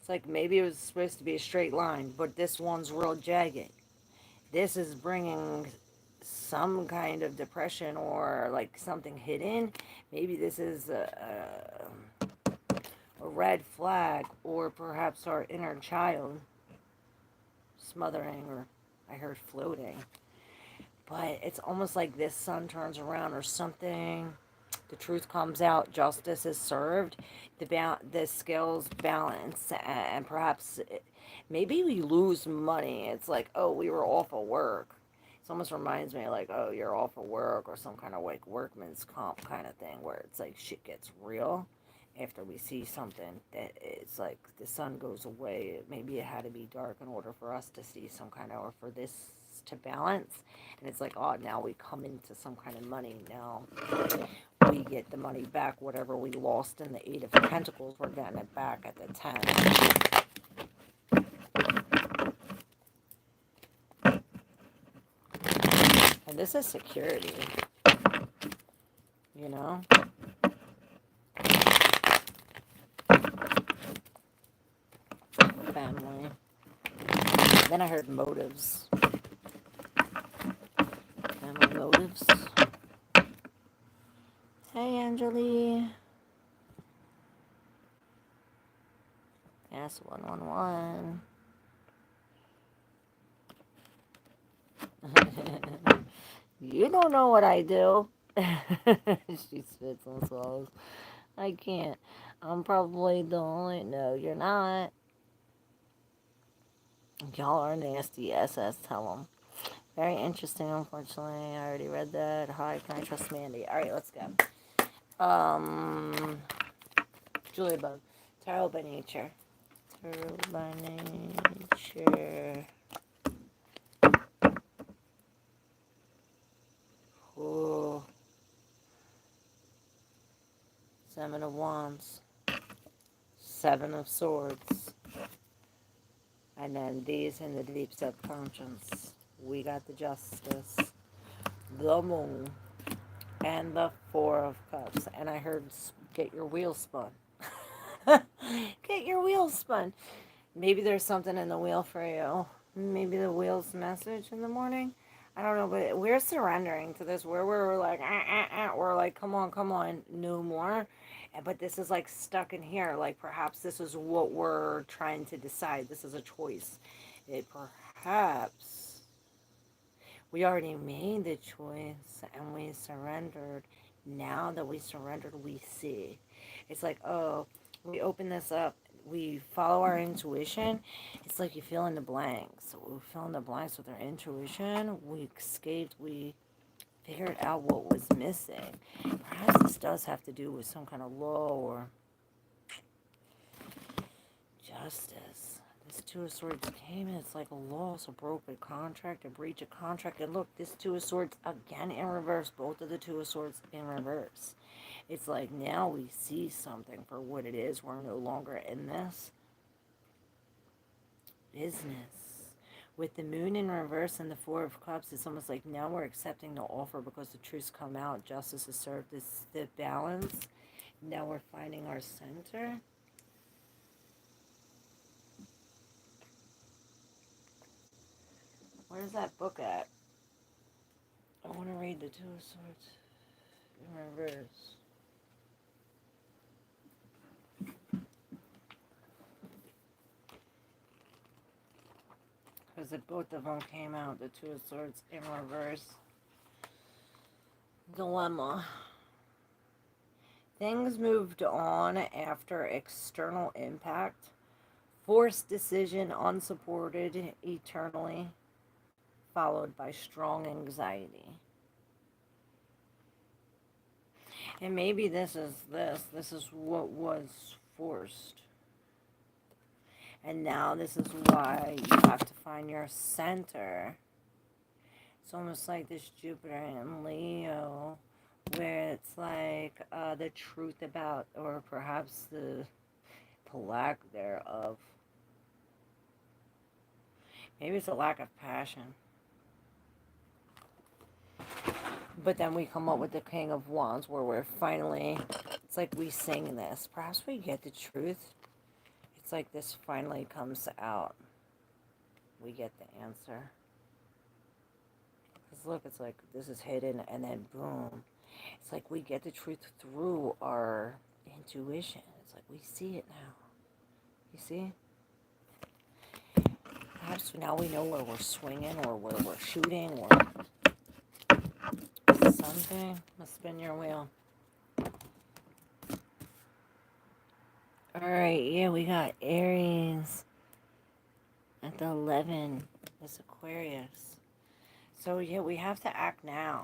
It's like maybe it was supposed to be a straight line, but this one's real jagged. This is bringing some kind of depression or like something hidden. Maybe this is a red flag, or perhaps our inner child smothering, or I heard floating. But it's almost like this sun turns around or something. The truth comes out. Justice is served. The scales balance, and perhaps maybe we lose money. It's like, oh, we were off of work. It almost reminds me like, oh, you're off of work, or some kind of like workman's comp kind of thing where it's like shit gets real after we see something that it's like the sun goes away. Maybe it had to be dark in order for us to see some kind of, or for this to balance. And it's like, oh, now we come into some kind of money. Now we get the money back. Whatever we lost in the Eight of Pentacles, we're getting it back at the 10. And this is security, you know? Family. Then I heard motives. Family motives. Hey, Angeli. Yes, 111. You don't know what I do. She spits and swallows. I can't. I'm probably the only. No, you're not. Y'all are nasty. SS, tell them. Very interesting, unfortunately. I already read that. Hi, can I trust Mandy? Alright, let's go. Julia Bug. Tarot by nature. Tarot by nature. Ooh. Seven of Wands. Seven of Swords. And then these in the deep subconscious. We got the Justice, the Moon, and the Four of Cups. And I heard, get your wheels spun. Get your wheels spun. Maybe there's something in the wheel for you. Maybe the wheel's message in the morning. I don't know, but we're surrendering to this where we're like, we're like, come on, no more. But this is like stuck in here. Like perhaps this is what we're trying to decide. This is a choice. Perhaps we already made the choice and we surrendered. Now that we surrendered, we see. It's like, oh, we open this up. We follow our intuition. It's like you fill in the blanks. We fill in the blanks with our intuition. We escaped. We figured out what was missing. Perhaps this does have to do with some kind of law or justice. This Two of Swords came in. It's like a loss, a broken contract, a breach of contract. And look, this Two of Swords again in reverse. Both of the Two of Swords in reverse. It's like now we see something for what it is. We're no longer in this business. With the Moon in reverse and the Four of Cups, it's almost like now we're accepting the offer because the truth's come out. Justice is served. This the balance. Now we're finding our center. Where's that book at? I want to read the Two of Swords in reverse. Because both of them came out, the Two of Swords in reverse. Dilemma. Things moved on after external impact. Forced decision, unsupported, eternally, followed by strong anxiety. And maybe this is what was forced. And now this is why you have to find your center. It's almost like this Jupiter and Leo, where it's like the truth about, or perhaps the lack thereof. Maybe it's a lack of passion. But then we come up with the King of Wands, where we're finally It's like we sing this. Perhaps we get the truth. It's like this finally comes out. We get the answer. Because look, it's like this is hidden and then boom. It's like we get the truth through our intuition. It's like we see it now. You see? Perhaps now we know where we're swinging or where we're shooting or something. Let's spin your wheel. Alright, yeah, we got Aries at the 11. It's Aquarius. So, yeah, we have to act now.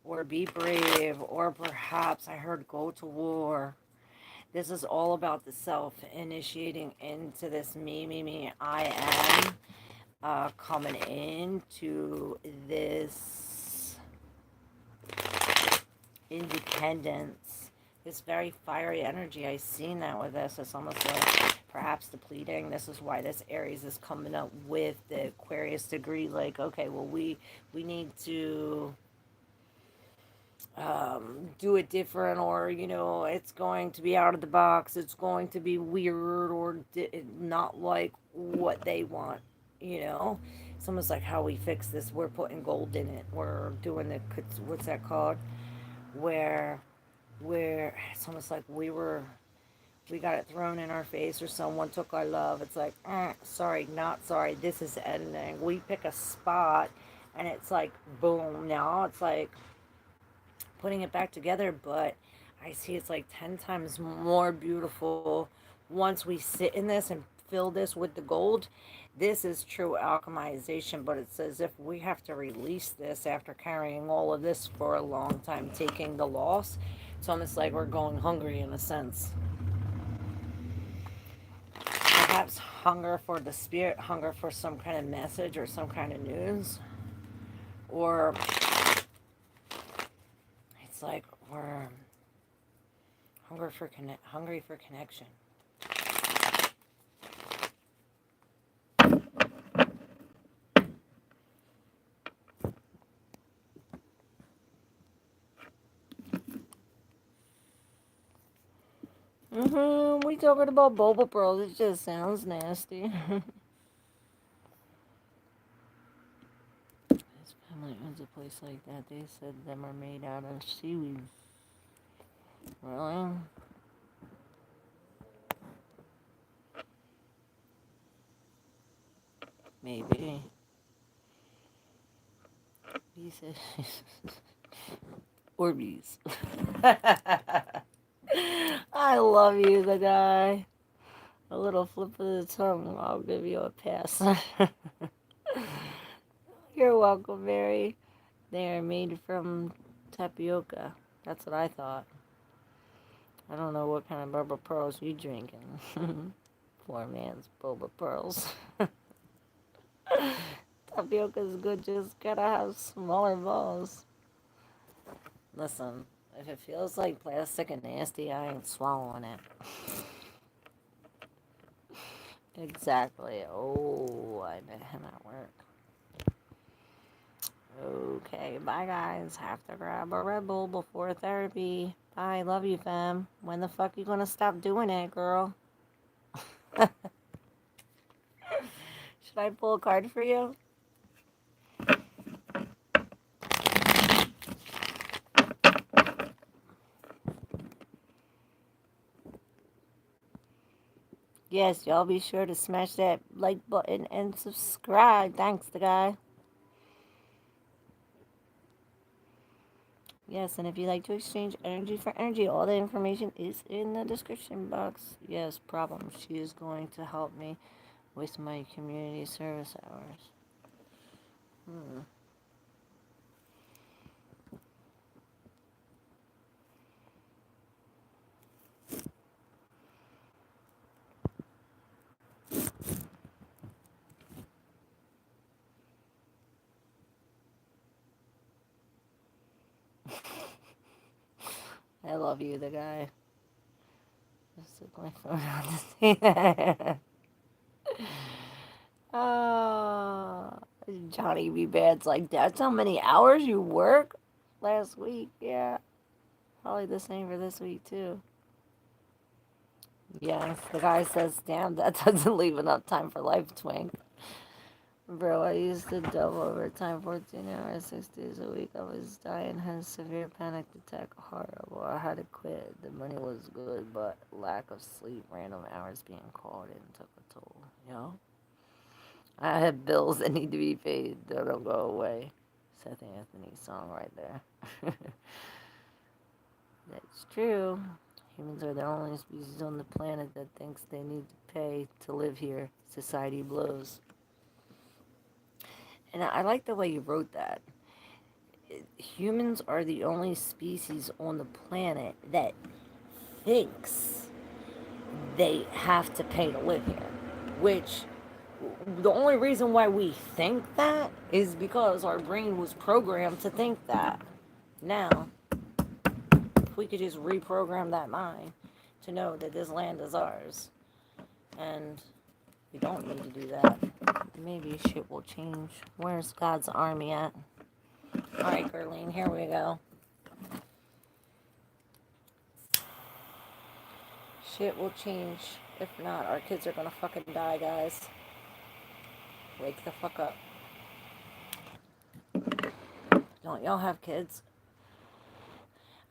Or be brave. Or perhaps, I heard go to war. This is all about the self initiating into this me, I am. Coming into this independence, this very fiery energy. I seen that with this. It's almost like perhaps depleting. This is why this Aries is coming up with the Aquarius degree. Like, okay, well, we need to do it different, or it's going to be out of the box. It's going to be weird or not like what they want. It's almost like how we fix this. We're putting gold in it. We're doing the what's that called? Where it's almost like we got it thrown in our face, or someone took our love. It's like, sorry, not sorry. This is ending. We pick a spot, and it's like, boom. Now it's like putting it back together, but I see it's like 10 times more beautiful once we sit in this and fill this with the gold. This is true alchemization, but it's as if we have to release this after carrying all of this for a long time, taking the loss. It's almost like we're going hungry in a sense. Perhaps hunger for the spirit, hunger for some kind of message or some kind of news. Or it's like we're hungry for connection. We talking about boba pearls. It just sounds nasty. His family owns a place like that. They said them are made out of seaweed. Really? Maybe. He said, Orbeez. I love you, the guy. A little flip of the tongue. I'll give you a pass. You're welcome, Mary. They are made from tapioca. That's what I thought. I don't know what kind of boba pearls you drinking. Poor man's boba pearls. Tapioca's good, just gotta have smaller balls. Listen, if it feels like plastic and nasty, I ain't swallowing it. Exactly. Oh, I met him at work. Okay, bye guys. Have to grab a Red Bull before therapy. Bye, love you, fam. When the fuck you gonna stop doing it, girl? Should I pull a card for you? Yes, y'all be sure to smash that like button and subscribe. Thanks, the guy. Yes, and if you'd like to exchange energy for energy, all the information is in the description box. Yes, problem. She is going to help me with my community service hours. I love you, the guy. Just took my phone out to see that. Oh, Johnny B. Bad's like, that's how many hours you work last week? Yeah. Probably the same for this week, too. Yes, the guy says, damn, that doesn't leave enough time for life, twink. Bro, I used to double overtime 14 hours, 6 days a week. I was dying, had a severe panic attack. Horrible. I had to quit. The money was good, but lack of sleep, random hours being called in took a toll. Yo, I have bills that need to be paid. They don't go away. Seth Anthony's song right there. That's true. Humans are the only species on the planet that thinks they need to pay to live here. Society blows. And I like the way you wrote that. Humans are the only species on the planet that thinks they have to pay to live here. Which, the only reason why we think that is because our brain was programmed to think that. Now, if we could just reprogram that mind to know that this land is ours, and we don't need to do that, maybe shit will change. Where's God's army at? Alright, Gerline, here we go. Shit will change. If not, our kids are gonna fucking die, guys. Wake the fuck up. Don't y'all have kids?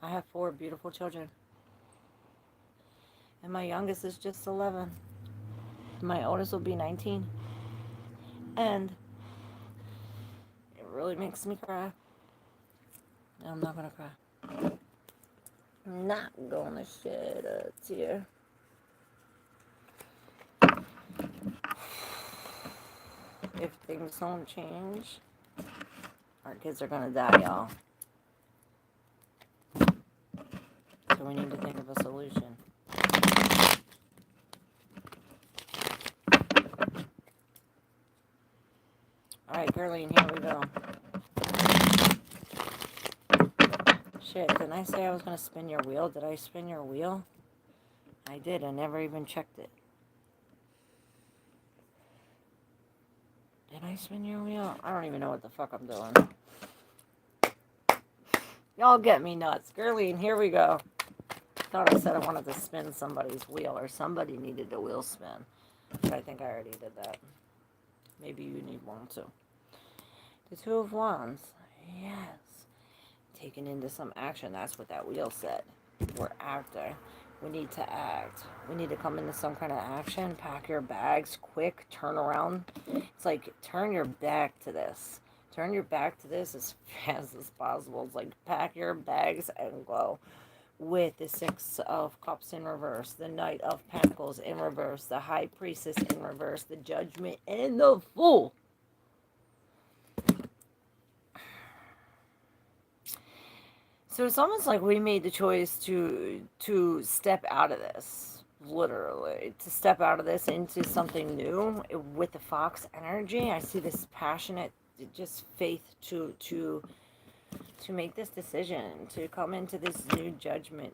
I have 4 beautiful children. And my youngest is just 11. My oldest will be 19. And it really makes me cry. I'm not gonna cry. I'm not gonna shed a tear. If things don't change, our kids are gonna die, y'all. So we need to think of a solution. Alright, Gerline, here we go. Shit, didn't I say I was gonna spin your wheel? Did I spin your wheel? I did, I never even checked it. Did I spin your wheel? I don't even know what the fuck I'm doing. Y'all get me nuts. Gerline, here we go. Thought I said I wanted to spin somebody's wheel, or somebody needed a wheel spin. But I think I already did that. Maybe you need one too. The 2 of Wands. Yes. Taken into some action. That's what that wheel said. We're after. We need to act. We need to come into some kind of action. Pack your bags quick. Turn around. It's like, turn your back to this. Turn your back to this as fast as possible. It's like, pack your bags and go. With the 6 of Cups in reverse, the Knight of Pentacles in reverse, the High Priestess in reverse, the Judgment, and the Fool. So it's almost like we made the choice to step out of this, literally, to step out of this into something new with the Fox energy. I see this passionate, just faith to make this decision, to come into this new judgment,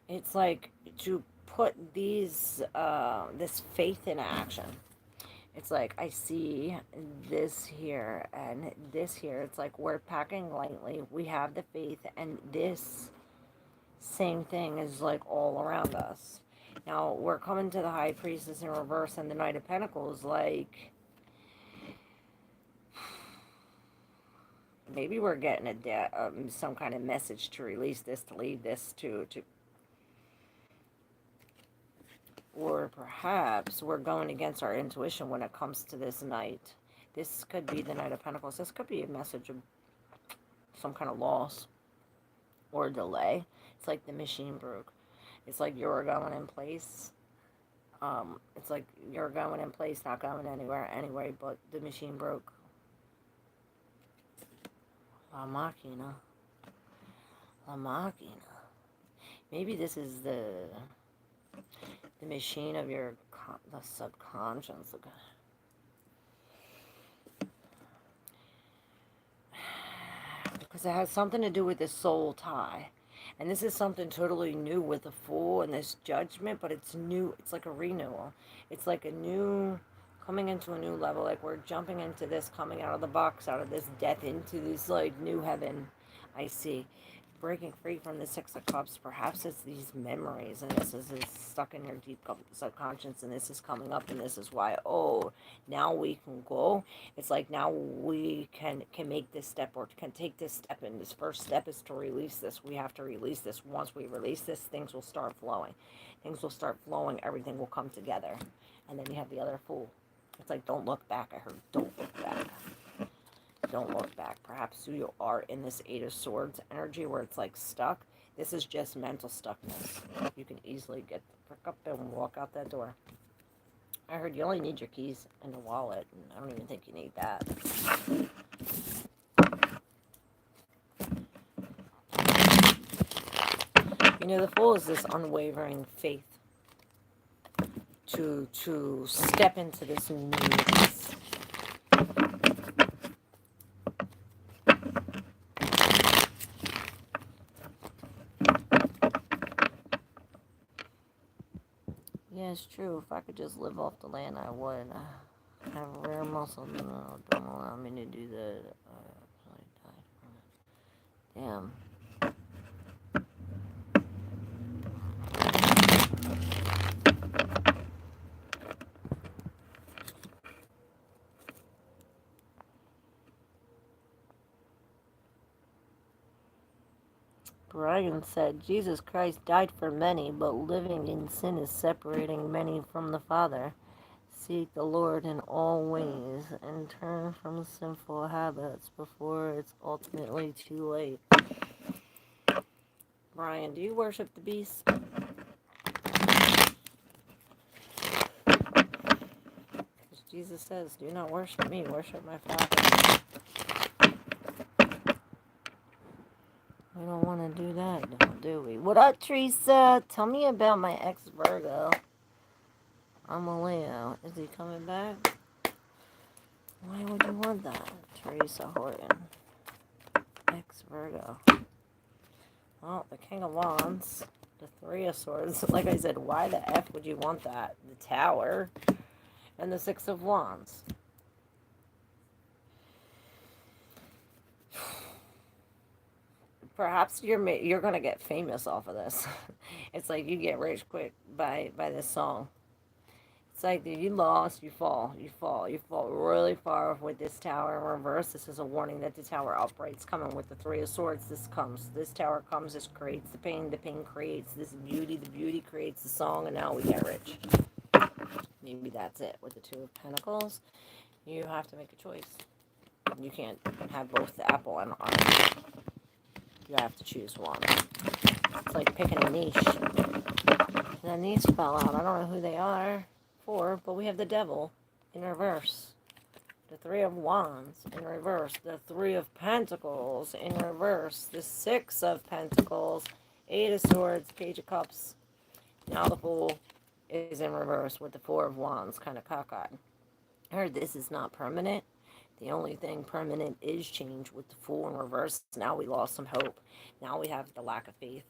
it's like to put this faith in action. It's like I see this here and this here. It's like we're packing lightly. We have the faith, and this same thing is like all around us. Now we're coming to the High Priestess in reverse and the Knight of Pentacles. Like, maybe we're getting some kind of message to release this, to leave this, to or perhaps we're going against our intuition when it comes to this night. This could be the Knight of Pentacles. This could be a message of some kind of loss or delay. It's like the machine broke. It's like you're going in place. It's like you're going in place, not going anywhere anyway, but the machine broke. La Machina. La Machina. Maybe this is the machine of the subconscious. Because it has something to do with the soul tie. And this is something totally new with the Fool and this judgment, but it's new. It's like a renewal. It's like a new, coming into a new level. Like we're jumping into this, coming out of the box, out of this death into this like new heaven. I see. Breaking free from the Six of Cups, perhaps it's these memories, and this is stuck in your deep subconscious, and this is coming up, and this is why, oh, now we can go. It's like now we can make this step, or can take this step, and this first step is to release this. We have to release this. Once we release this, things will start flowing. Things will start flowing, everything will come together. And then you have the other Fool. It's like, don't look back. I heard, don't look back. Don't look back. Perhaps you are in this Eight of Swords energy where it's like stuck. This is just mental stuckness. You can easily get pick up and walk out that door. I heard you only need your keys and the wallet, and I don't even think you need that. You know, the Fool is this unwavering faith to step into this newness. Yeah, it's true. If I could just live off the land, I would. I have a rare muscle. No, don't allow me to do that. Damn. Brian said, Jesus Christ died for many, but living in sin is separating many from the Father. Seek the Lord in all ways and turn from sinful habits before it's ultimately too late. Brian, do you worship the beast? Because Jesus says, do not worship me, worship my Father. We don't want to do that, do we? What up, Teresa? Tell me about my ex-Virgo. I'm a Leo. Is he coming back? Why would you want that? Teresa Horton. Ex-Virgo. Well, the King of Wands. The Three of Swords. Like I said, why the F would you want that? The Tower. And the Six of Wands. Perhaps you're gonna get famous off of this. It's like you get rich quick by this song. It's like you lost, you fall really far with this Tower in reverse. This is a warning that the Tower upright's coming with the Three of Swords. This Tower comes, this creates the pain creates this beauty, the beauty creates the song, and now we get rich. Maybe that's it. With the Two of Pentacles, you have to make a choice. You can't have both the apple and the orange. You have to choose one. It's like picking a niche. And then these fell out. I don't know who they are for, but we have the Devil in reverse. The Three of Wands in reverse. The Three of Pentacles in reverse. The Six of Pentacles. Eight of Swords. Page of Cups. Now the Fool is in reverse with the Four of Wands, kind of cockeyed. I heard this is not permanent. The only thing permanent is change with the Fool in reverse. Now we lost some hope. Now we have the lack of faith.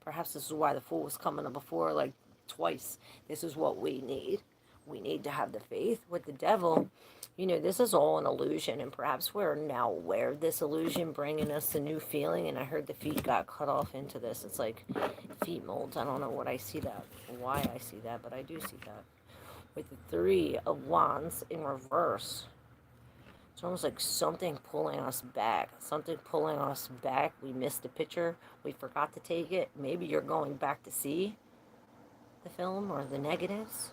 Perhaps this is why the Fool was coming up before, like twice. This is what we need. We need to have the faith. With the Devil, you know, this is all an illusion, and perhaps we're now aware of this illusion, bringing us a new feeling. And I heard the feet got cut off into this. It's like feet molds. I don't know what I see that, why I see that, but I do see that. With the Three of Wands in reverse, it's almost like something pulling us back. Something pulling us back. We missed the picture. We forgot to take it. Maybe you're going back to see the film or the negatives.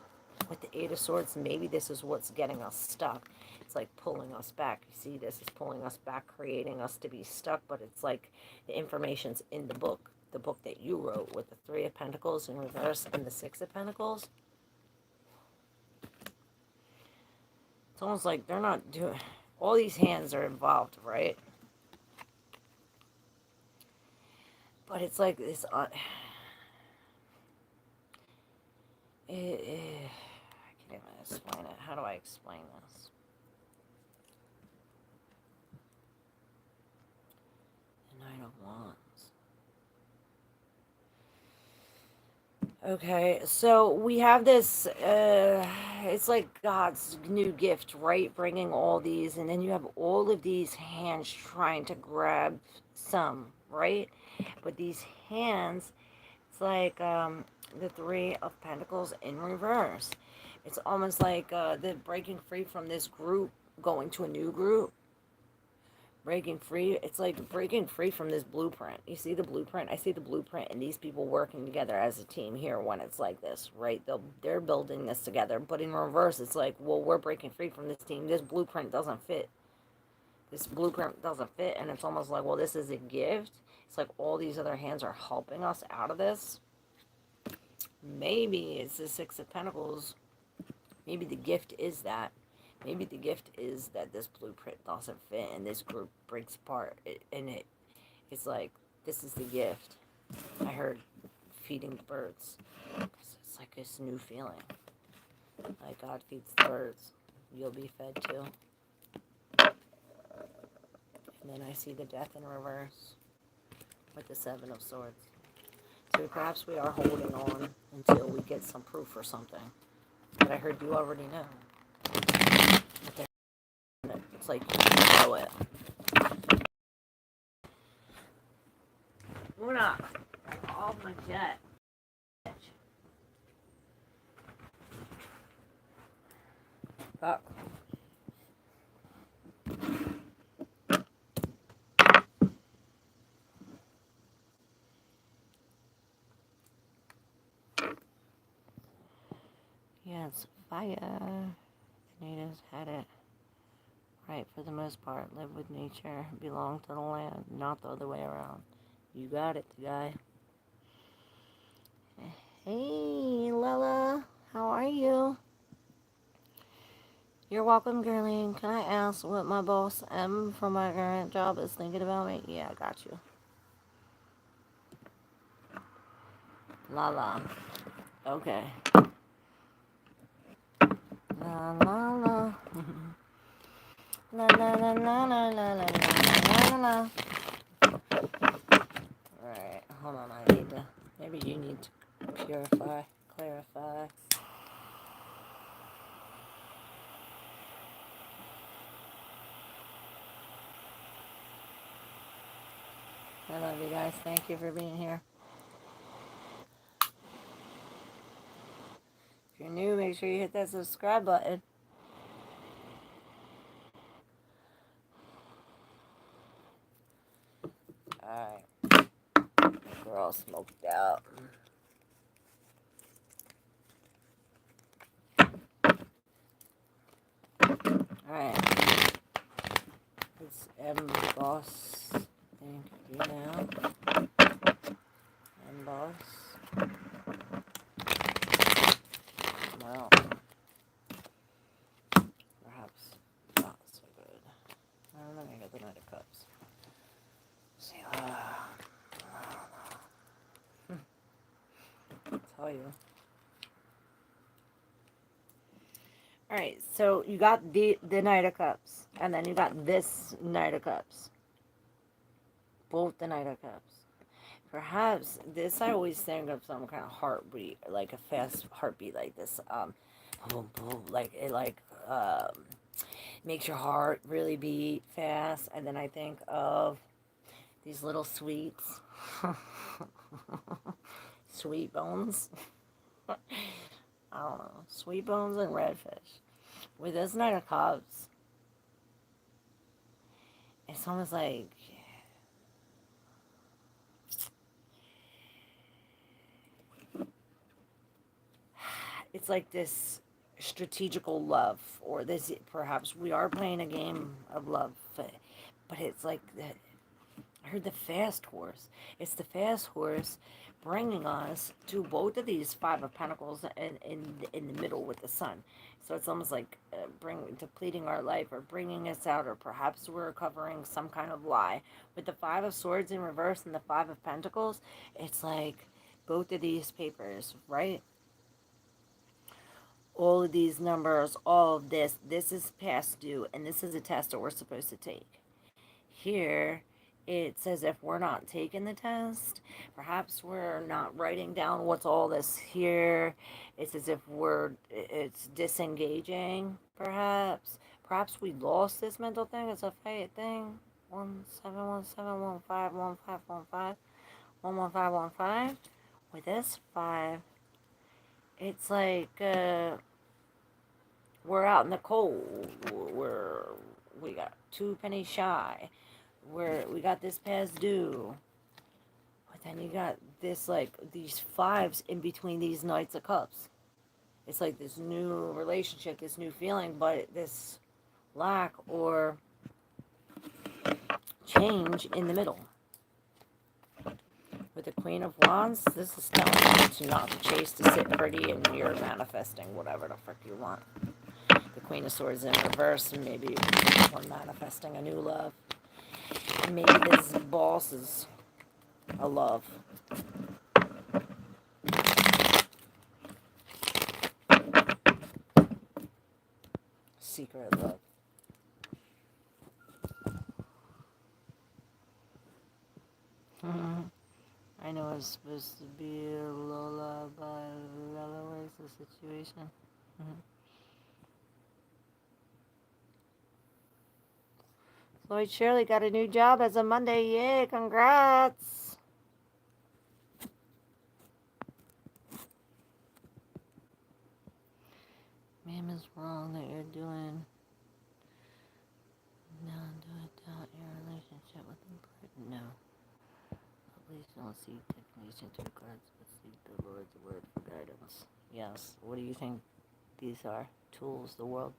With the Eight of Swords, maybe this is what's getting us stuck. It's like pulling us back. You see, this is pulling us back, creating us to be stuck, but it's like the information's in the book that you wrote, with the Three of Pentacles in reverse and the Six of Pentacles. It's almost like they're not doing... All these hands are involved, right? But it's like this... I can't even explain it. How do I explain this? The Knight of Wands. Okay, so we have this it's like God's new gift, right? Bringing all these, and then you have all of these hands trying to grab some, right? But these hands, it's like the Three of Pentacles in reverse. It's almost like the breaking free from this group, going to a new group. Breaking free, it's like breaking free from this blueprint. You see the blueprint? I see the blueprint and these people working together as a team here when it's like this, right? They're building this together. But in reverse, it's like, well, we're breaking free from this team. This blueprint doesn't fit. This blueprint doesn't fit. And it's almost like, well, this is a gift. It's like all these other hands are helping us out of this. Maybe it's the Six of Pentacles. Maybe the gift is that. Maybe the gift is that this blueprint doesn't fit and this group breaks apart. It's like, this is the gift. I heard feeding the birds. It's like this new feeling. Like God feeds the birds. You'll be fed too. And then I see the Death in reverse with the Seven of Swords. So perhaps we are holding on until we get some proof or something. But I heard you already know. It's like you know it. Luna, off my jet. Fuck. Yeah, it's fire. The natives had it right for the most part. Live with nature, belong to the land, not the other way around. You got it, guy. Hey, Lila, how are you? You're welcome, girlie. Can I ask what my boss M from my current job is thinking about me? Yeah, I got you. Lala. Okay. La la la. La la la la la la la la la. Alright, hold on, I need to, maybe you need to purify, clarify. I love you guys, thank you for being here. If you're new, make sure you hit that subscribe button. Alright, we're all smoked out. Alright, it's M Boss, thank you now. M Boss. Well, perhaps not so good. I don't know, I got the Knight of Cups. See, I'll tell you. Alright, so you got the Knight of Cups, and then you got this Knight of Cups. Both the Knight of Cups. Perhaps this, I always think of some kind of heartbeat, like a fast heartbeat, like this, boom, boom, like it, makes your heart really beat fast. And then I think of these little sweets, sweet bones. I don't know, sweet bones and redfish. With this Knight of Cups, it's almost like it's like this strategical love, or this, perhaps we are playing a game of love, but it's like that. I heard the fast horse. It's the fast horse bringing us to both of these Five of Pentacles in the middle with the sun. So it's almost like depleting our life, or bringing us out, or perhaps we're recovering some kind of lie. With the Five of Swords in reverse and the Five of Pentacles, it's like both of these papers, right? All of these numbers, all of this is past due, and this is a test that we're supposed to take. Here It's as if we're not taking the test. Perhaps we're not writing down what's all this here. It's as if it's disengaging, perhaps. Perhaps we lost this mental thing. It's a fate thing. 1717151515 With this 5, it's like we're out in the cold. We got 2 pennies shy. We got this past due. But then you got this, like, these 5s in between these Knights of Cups. It's like this new relationship, this new feeling, but this lack or change in the middle. With the Queen of Wands, this is telling you to not to chase, to sit pretty, and you're manifesting whatever the frick you want. The Queen of Swords in reverse, and maybe we're manifesting a new love. And maybe this boss is a love. Secret love. I know it's supposed to be Lola, but Lola, where's the situation? Lloyd Shirley got a new job as of Monday. Yay, congrats! Ma'am is wrong that you're doing. No, do it doubt your relationship with him. No. Please don't seek divination through cards, but seek the Lord's word for guidance. Yes. What do you think these are? Tools. The world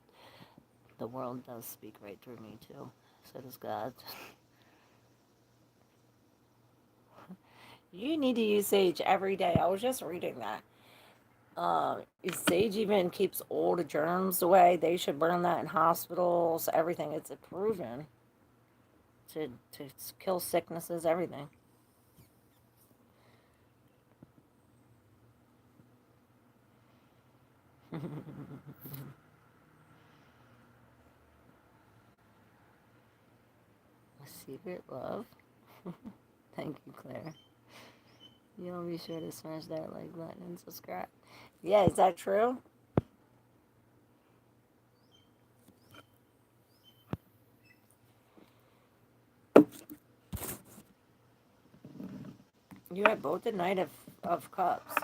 does speak right through me too. So does God. You need to use sage every day. I was just reading that. Sage even keeps old germs away. They should burn that in hospitals. Everything. It's proven to kill sicknesses. Everything. A secret love. Thank you, Claire. You'll be sure to smash that like button and subscribe. Yeah, is that true? You had both the Knight of Cups.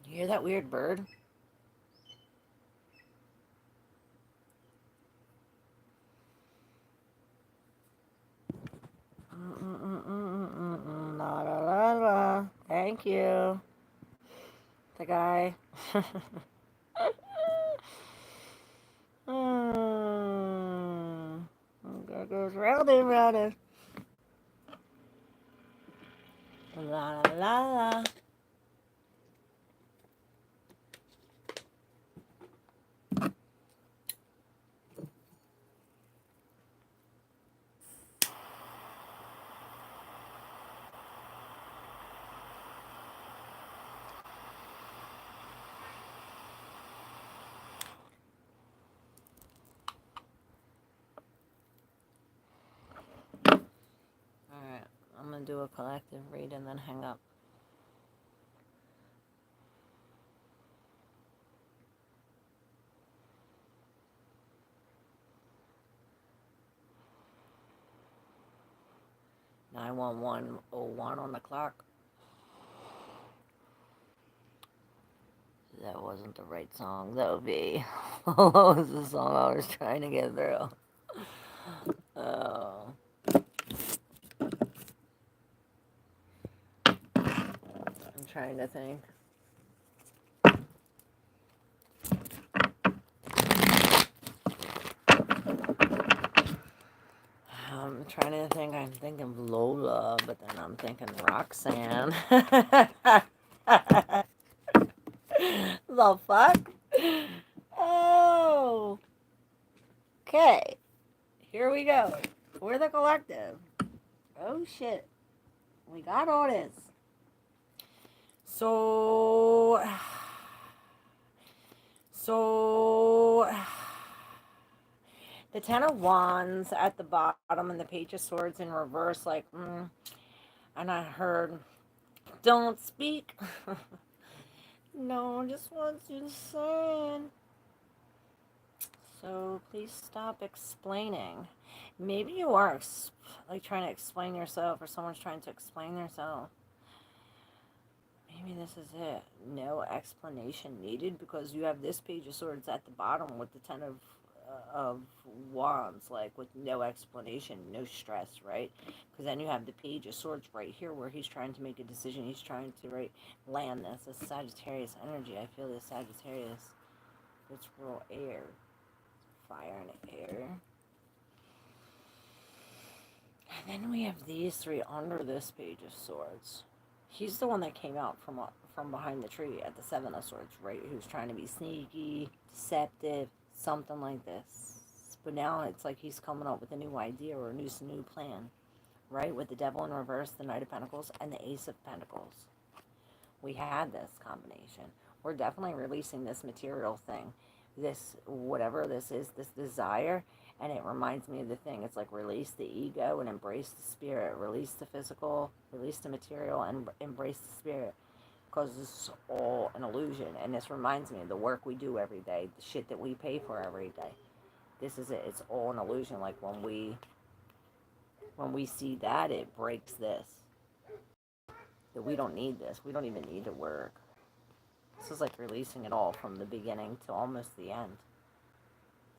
You hear that weird bird? La la la la. Thank you. The guy. That goes round and round and la la la la. Alright, I'm gonna do a collective read and then hang up. I want 101 on the clock. That wasn't the right song. That would be. What was the song I was trying to get through? Oh. I'm trying to think. I'm trying to think. I'm thinking Lola, but then I'm thinking Roxanne. The fuck? Oh. Okay. Here we go. We're the collective. Oh shit. We got all this. So The Ten of Wands at the bottom and the Page of Swords in reverse, like, and I heard, don't speak. No, just wants you to say. So please stop explaining. Maybe you are like trying to explain yourself, or someone's trying to explain themselves. Maybe this is it. No explanation needed, because you have this Page of Swords at the bottom with the Ten of Wands, like with no explanation, no stress, right? Because then you have the Page of Swords right here where he's trying to make a decision. He's trying to land this. This Sagittarius energy. I feel this Sagittarius. It's real air, fire and air. And then we have these three under this Page of Swords. He's the one that came out from behind the tree at the Seven of Swords, right? Who's trying to be sneaky, deceptive, something like this. But now it's like he's coming up with a new idea or a new plan, right? With the Devil in reverse, the Knight of Pentacles, and the Ace of Pentacles. We had this combination. We're definitely releasing this material thing, this whatever this is, this desire. And it reminds me of the thing. It's like release the ego and embrace the spirit. Release the physical, release the material, and embrace the spirit. Because this is all an illusion. And this reminds me of the work we do every day, the shit that we pay for every day. This is it. It's all an illusion. Like when we see that, it breaks this. That we don't need this. We don't even need to work. This is like releasing it all from the beginning to almost the end.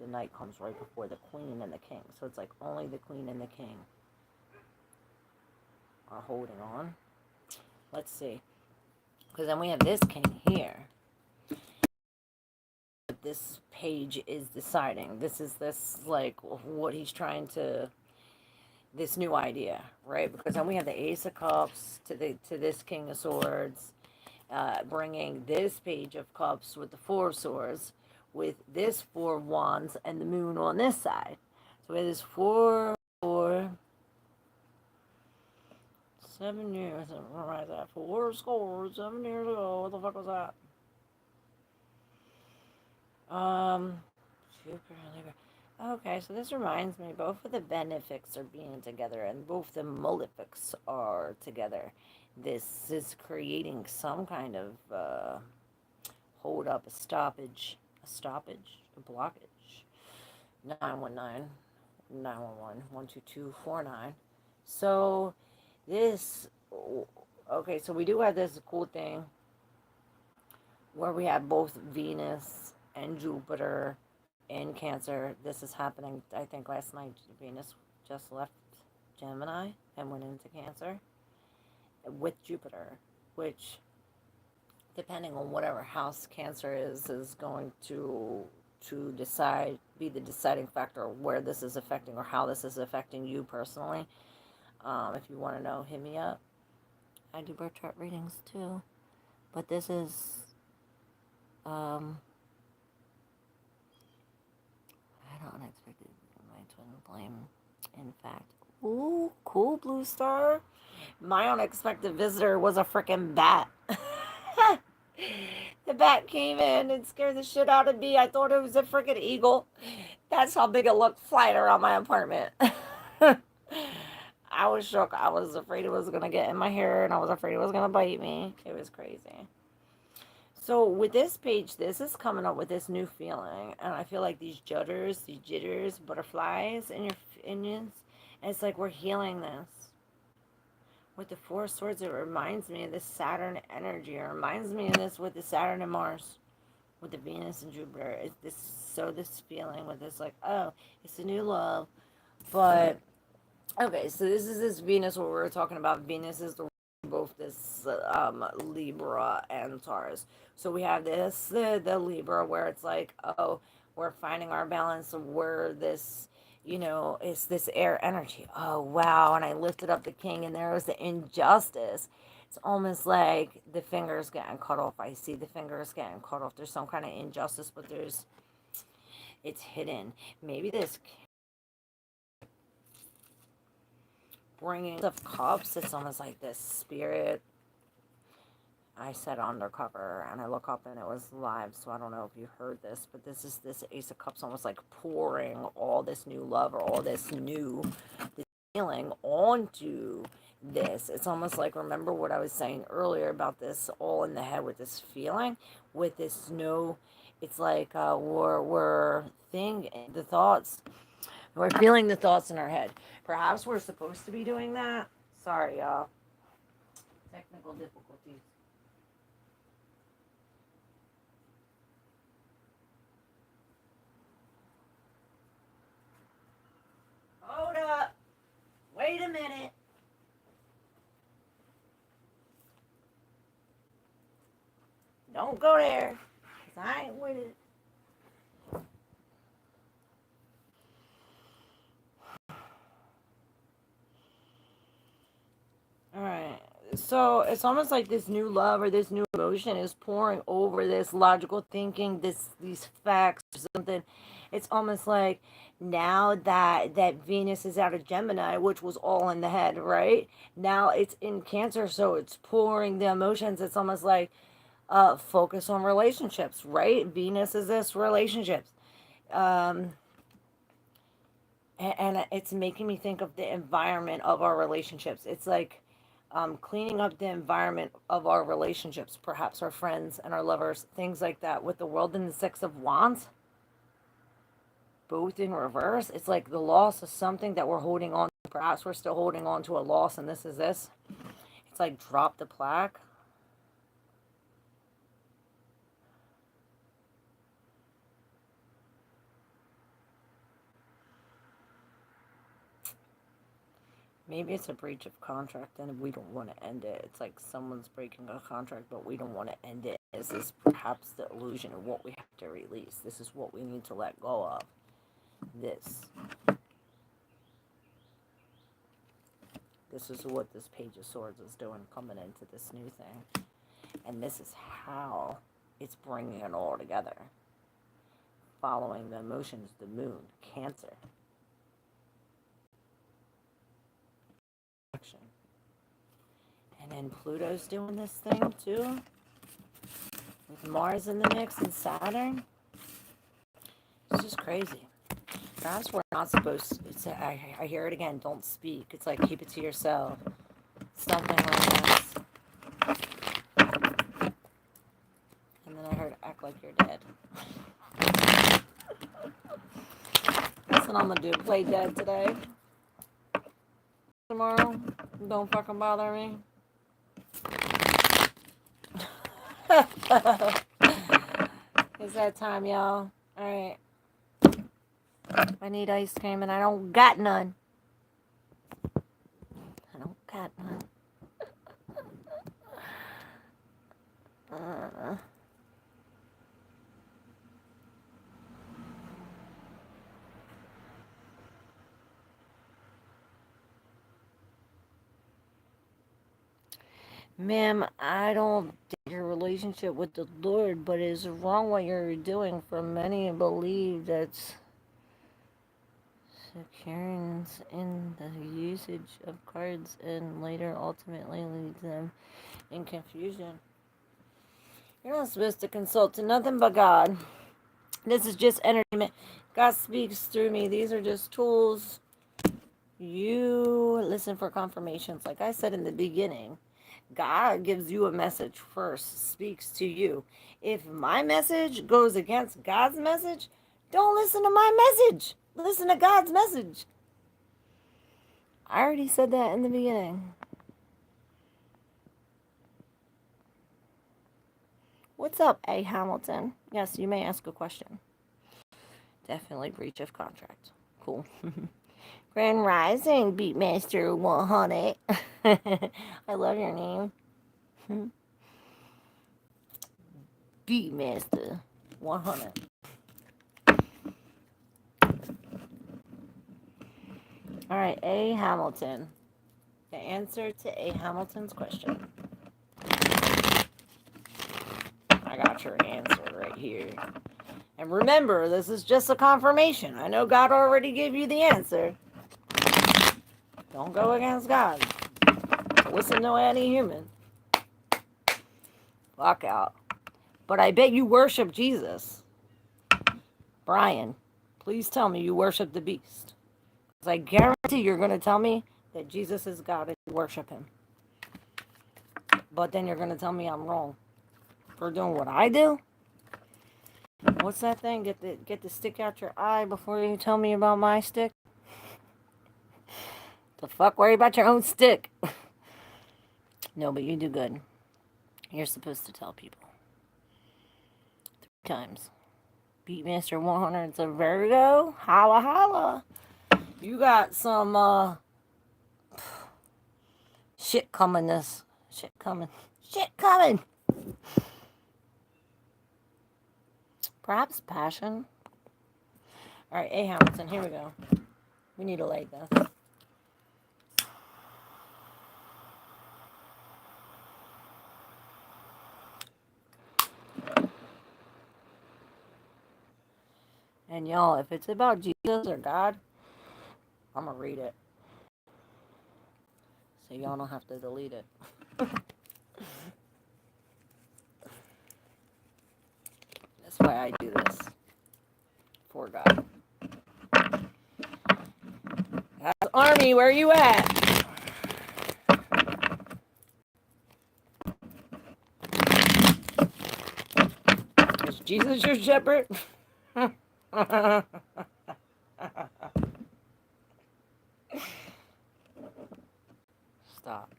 The Knight comes right before the Queen and the King. So it's like only the Queen and the King are holding on. Let's see. Because then we have this King here. This page is deciding. This is like what he's trying to, this new idea, right? Because then we have the Ace of Cups to this King of Swords, bringing this Page of Cups with the Four of Swords, with this Four of Wands and the Moon on this side. So we have this 7 years. What was that? 4 scores 7 years ago. What the fuck was that? Jupiter, Libra. Okay, so this reminds me, both of the benefics are being together, and both the malefics are together. This is creating some kind of hold up, a stoppage, a blockage. 919, 911, 12249. So this, okay, so we do have this cool thing where we have both Venus and Jupiter in Cancer. This is happening, I think last night Venus just left Gemini and went into Cancer with Jupiter, which, depending on whatever house Cancer is going to decide, be the deciding factor where this is affecting or how this is affecting you personally. If you want to know, hit me up. I do birth chart readings too, but this is I had an unexpected, my twin flame, in fact. Ooh, cool, Blue Star. My unexpected visitor was a freaking bat. The bat came in and scared the shit out of me. I thought it was a freaking eagle. That's how big it looked flying around my apartment. I was shook. I was afraid it was going to get in my hair, and I was afraid it was going to bite me. It was crazy. So with this page, this is coming up with this new feeling, and I feel like these jitters, butterflies in your onions, and it's like we're healing this. With the Four Swords, it reminds me of this Saturn energy. It reminds me of this with the Saturn and Mars, with the Venus and Jupiter. It's this feeling with this, like, oh, it's a new love. But okay, so this is this Venus, what we were talking about. Venus is the both this Libra and Taurus. So we have this the Libra, where it's like, oh, we're finding our balance of where this, it's this air energy. Oh wow, and I lifted up the King, and there was the injustice. It's almost like the fingers getting cut off. I see the fingers getting cut off. There's some kind of injustice, but it's hidden. Maybe this bringing of cups, it's almost like this spirit I said undercover, and I look up and it was live, so I don't know if you heard this, but this is this Ace of Cups almost like pouring all this new love or all this new feeling onto this. It's almost like, remember what I was saying earlier about this all in the head with this feeling, with this no, it's like we're thinking the thoughts, we're feeling the thoughts in our head. Perhaps we're supposed to be doing that. Sorry, y'all. Technical difficulties. Hold up. Wait a minute. Don't go there. 'Cause I ain't with it. Alright. So it's almost like this new love or this new emotion is pouring over this logical thinking, these facts or something. It's almost like now that Venus is out of Gemini, which was all in the head, right? Now it's in Cancer, so it's pouring the emotions. It's almost like focus on relationships, right? Venus is this relationships. Um, and it's making me think of the environment of our relationships. It's like cleaning up the environment of our relationships, perhaps our friends and our lovers, things like that. With the World and the Six of Wands, both in reverse, it's like the loss of something that we're holding on to. Perhaps we're still holding on to a loss, and this is this. It's like drop the plaque. Maybe it's a breach of contract and we don't want to end it. It's like someone's breaking a contract, but we don't want to end it. This is perhaps the illusion of what we have to release. This is what we need to let go of. This. This is what this Page of Swords is doing, coming into this new thing. And this is how it's bringing it all together. Following the emotions, the moon, Cancer. And then Pluto's doing this thing too. With Mars in the mix and Saturn. It's just crazy. Perhaps we're not supposed to. It's, I hear it again. Don't speak. It's like keep it to yourself. Something like this. And then I heard act like you're dead. That's what I'm gonna do. Play dead today. Tomorrow. Don't fucking bother me. It's that time, y'all. Alright. I need ice cream and I don't got none. I don't got none. Ma'am, I don't think your relationship with the Lord, but it is wrong what you're doing. For many believe that securing in the usage of cards and later ultimately leads them in confusion. You're not supposed to consult to nothing but God. This is just entertainment. God speaks through me. These are just tools. You listen for confirmations. Like I said in the beginning, God gives you a message first, speaks to you. If my message goes against God's message, don't listen to my message. Listen to God's message. I already said that in the beginning. What's up, A. Hamilton? Yes, you may ask a question. Definitely breach of contract. Cool. Grand Rising, Beatmaster 100. I love your name. Beatmaster 100. Alright, A. Hamilton. The answer to A. Hamilton's question. I got your answer right here. And remember, this is just a confirmation. I know God already gave you the answer. Don't go against God. Listen to any human. fuck out. But I bet you worship Jesus. Brian, please tell me you worship the beast. Because I guarantee you're going to tell me that Jesus is God and you worship him. But then you're going to tell me I'm wrong for doing what I do. What's that thing? Get the stick out your eye before you tell me about my stick? The fuck? Worry about your own stick. No, but you do good. You're supposed to tell people. 3 times. Beatmaster 100's a Virgo. Holla holla. You got some shit coming this. Shit coming. Shit coming. Perhaps passion. Alright, A. Hamilton, here we go. We need to light this. And y'all, if it's about Jesus or God, I'm going to read it. So y'all don't have to delete it. That's why I do this. For God. Army, where are you at? Is Jesus your shepherd? Stop.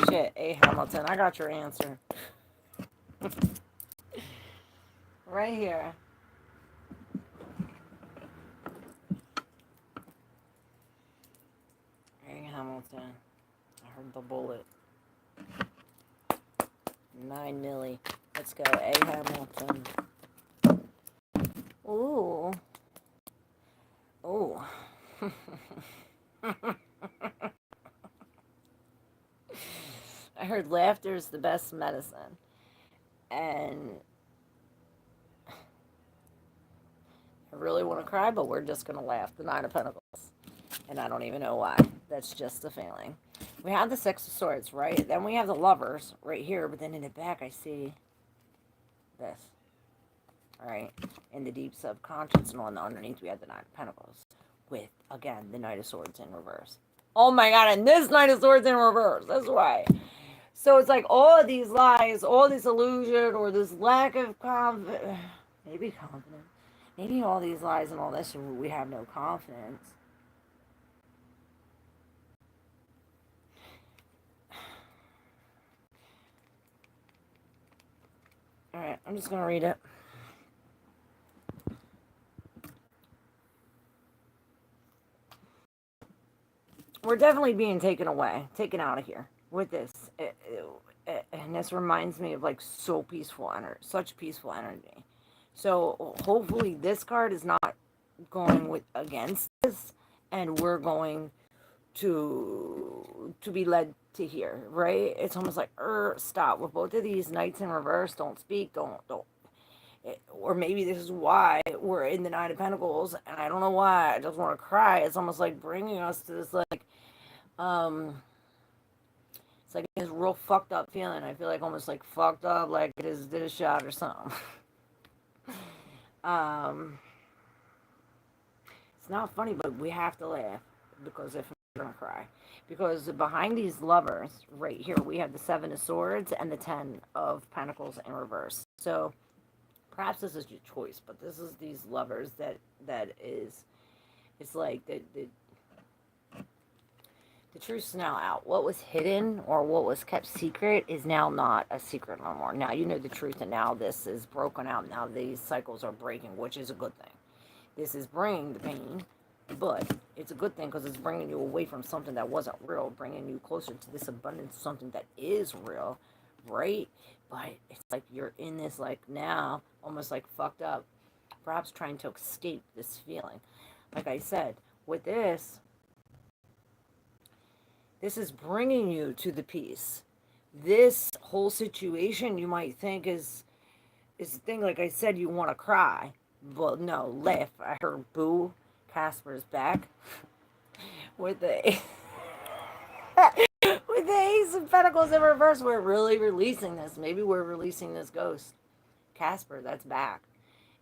Shit, A. Hamilton, I got your answer. Right here. A. Hamilton. I heard the bullet. 9 milli. Let's go, A. Hamilton. Ooh. Ooh. I heard laughter is the best medicine. And I really want to cry, but we're just going to laugh. The 9 of Pentacles. And I don't even know why. That's just a feeling. We have the 6 of Swords, right? Then we have the Lovers right here. But then in the back, I see this. All right? In the deep subconscious. And on the underneath, we have the 9 of Pentacles. With, again, the Knight of Swords in reverse. Oh my God, and this Knight of Swords in reverse. That's why. So it's like all of these lies, all this illusion, or this lack of confidence. Maybe confidence. Maybe all these lies and all this, we have no confidence. Alright, I'm just going to read it. We're definitely being taken away, taken out of here with this. And this reminds me of like so peaceful energy, such peaceful energy. So hopefully this card is not going with against this, and we're going to be led to here, right? It's almost like stop with both of these knights in reverse. Don't speak. Don't. Or maybe this is why we're in the 9 of Pentacles, and I don't know why. I just want to cry. It's almost like bringing us to this like it's like this real fucked up feeling. I feel like almost like fucked up, like I just did a shot or something. It's not funny, but we have to laugh because if we're gonna cry, because behind these lovers right here, we have the 7 of Swords and the 10 of Pentacles in reverse. So perhaps this is your choice, but this is these lovers that is, it's like the truth's now out. What was hidden or what was kept secret is now not a secret no more. Now you know the truth, and now this is broken out. Now these cycles are breaking, which is a good thing. This is bringing the pain, but it's a good thing because it's bringing you away from something that wasn't real, bringing you closer to this abundance, something that is real, right? But it's like you're in this like now, almost like fucked up, perhaps trying to escape this feeling. Like I said, with this is bringing you to the peace. This whole situation you might think is the thing, like I said, you want to cry. Well, no, laugh. I heard boo, Casper's back. With the Ace of Pentacles in reverse. We're really releasing this. Maybe we're releasing this ghost. Casper, that's back.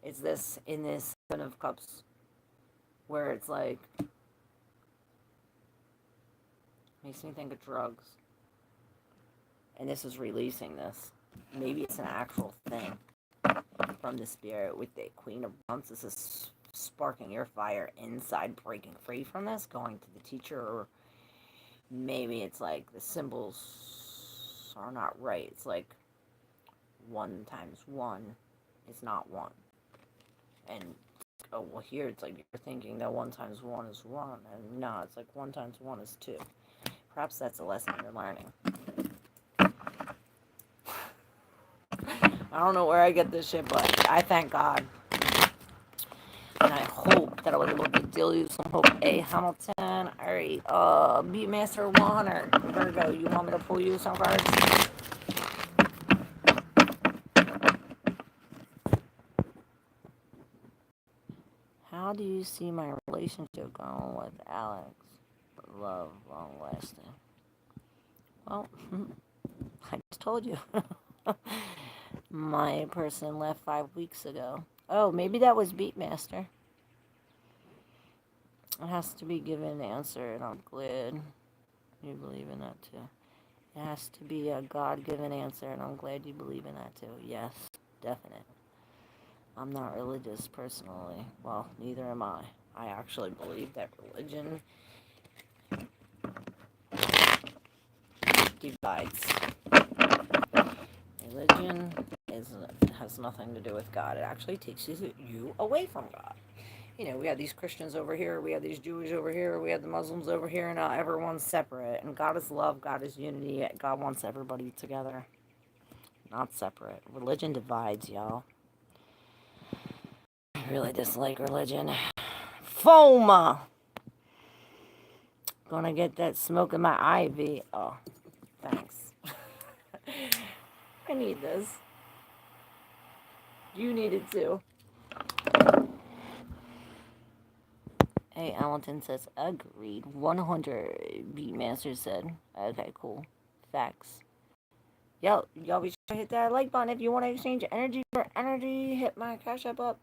It's this in this Seven of Cups where it's like, makes me think of drugs. And this is releasing this. Maybe it's an actual thing from the spirit with the Queen of Wands. This is sparking your fire inside, breaking free from this, going to the teacher, or maybe it's like the symbols are not right. It's like 1 times 1 is not 1. And, oh, well, here it's like you're thinking that 1 times 1 is 1. And no, it's like 1 times 1 is 2. Perhaps that's a lesson you're learning. I don't know where I get this shit, but I thank God. And I hope that I was able to deal you some hope. A Hamilton. Alright, Beatmaster 100. Virgo, you want me to pull you some cards? How do you see my relationship going with Alex? Love long lasting. Well, I just told you. My person left 5 weeks ago. Oh, maybe that was Beatmaster. It has to be given an answer, and I'm glad you believe in that too. It has to be a God-given answer, and I'm glad you believe in that too. Yes, definite. I'm not religious personally. Well, neither am I. I actually believe that religion divides. Religion has nothing to do with God. It actually takes you away from God. You know, we have these Christians over here, we have these Jewish over here, we have the Muslims over here, and now everyone's separate. And God is love, God is unity, God wants everybody together, not separate. Religion divides, y'all. I really dislike religion. FOMA! Gonna get that smoke in my IV. Oh, thanks. I need this. You need it too. Hey, Allenton says, agreed. 100, Beatmaster said. Okay, cool. Facts. Yo, y'all be sure to hit that like button if you want to exchange energy for energy. Hit my cash app up.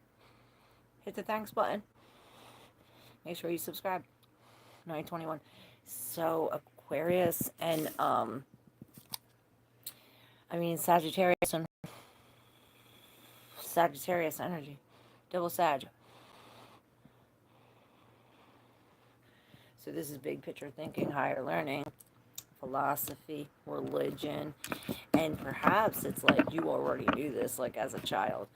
Hit the thanks button. Make sure you subscribe. 921. So, Aquarius and, Sagittarius and Sagittarius energy. Double Sag. So this is big picture thinking, higher learning, philosophy, religion, and perhaps it's like you already knew this, like as a child.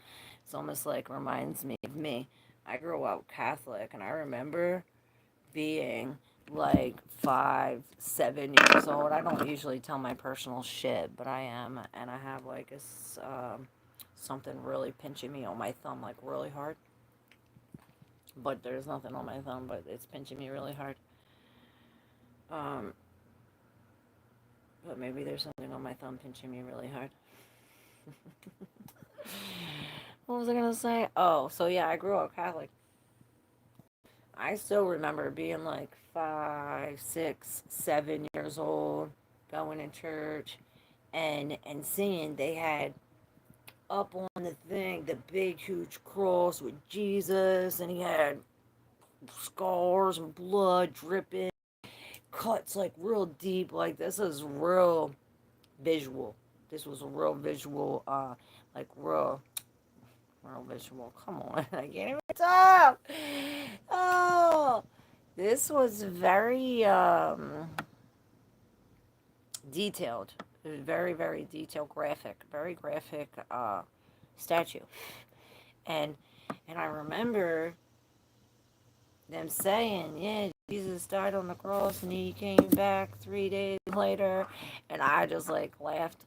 It's almost like reminds me of me. I grew up Catholic, and I remember being like 5, 7 years old. I don't usually tell my personal shit, but I am, and I have like something really pinching me on my thumb, like really hard. But there's nothing on my thumb, but it's pinching me really hard. But maybe there's something on my thumb pinching me really hard. What was I gonna say? Oh, so yeah, I grew up Catholic. I still remember being like 5, 6, 7 years old, going to church, and seeing they had up on the thing the big huge cross with Jesus, and he had scars and blood dripping, cuts like real deep. Like this is real visual. This was a real visual, like real visual. Come on, I can't even talk. Oh, this was very detailed. It was very, very detailed, very graphic statue. And I remember them saying, yeah, Jesus died on the cross and he came back 3 days later. And I just like laughed.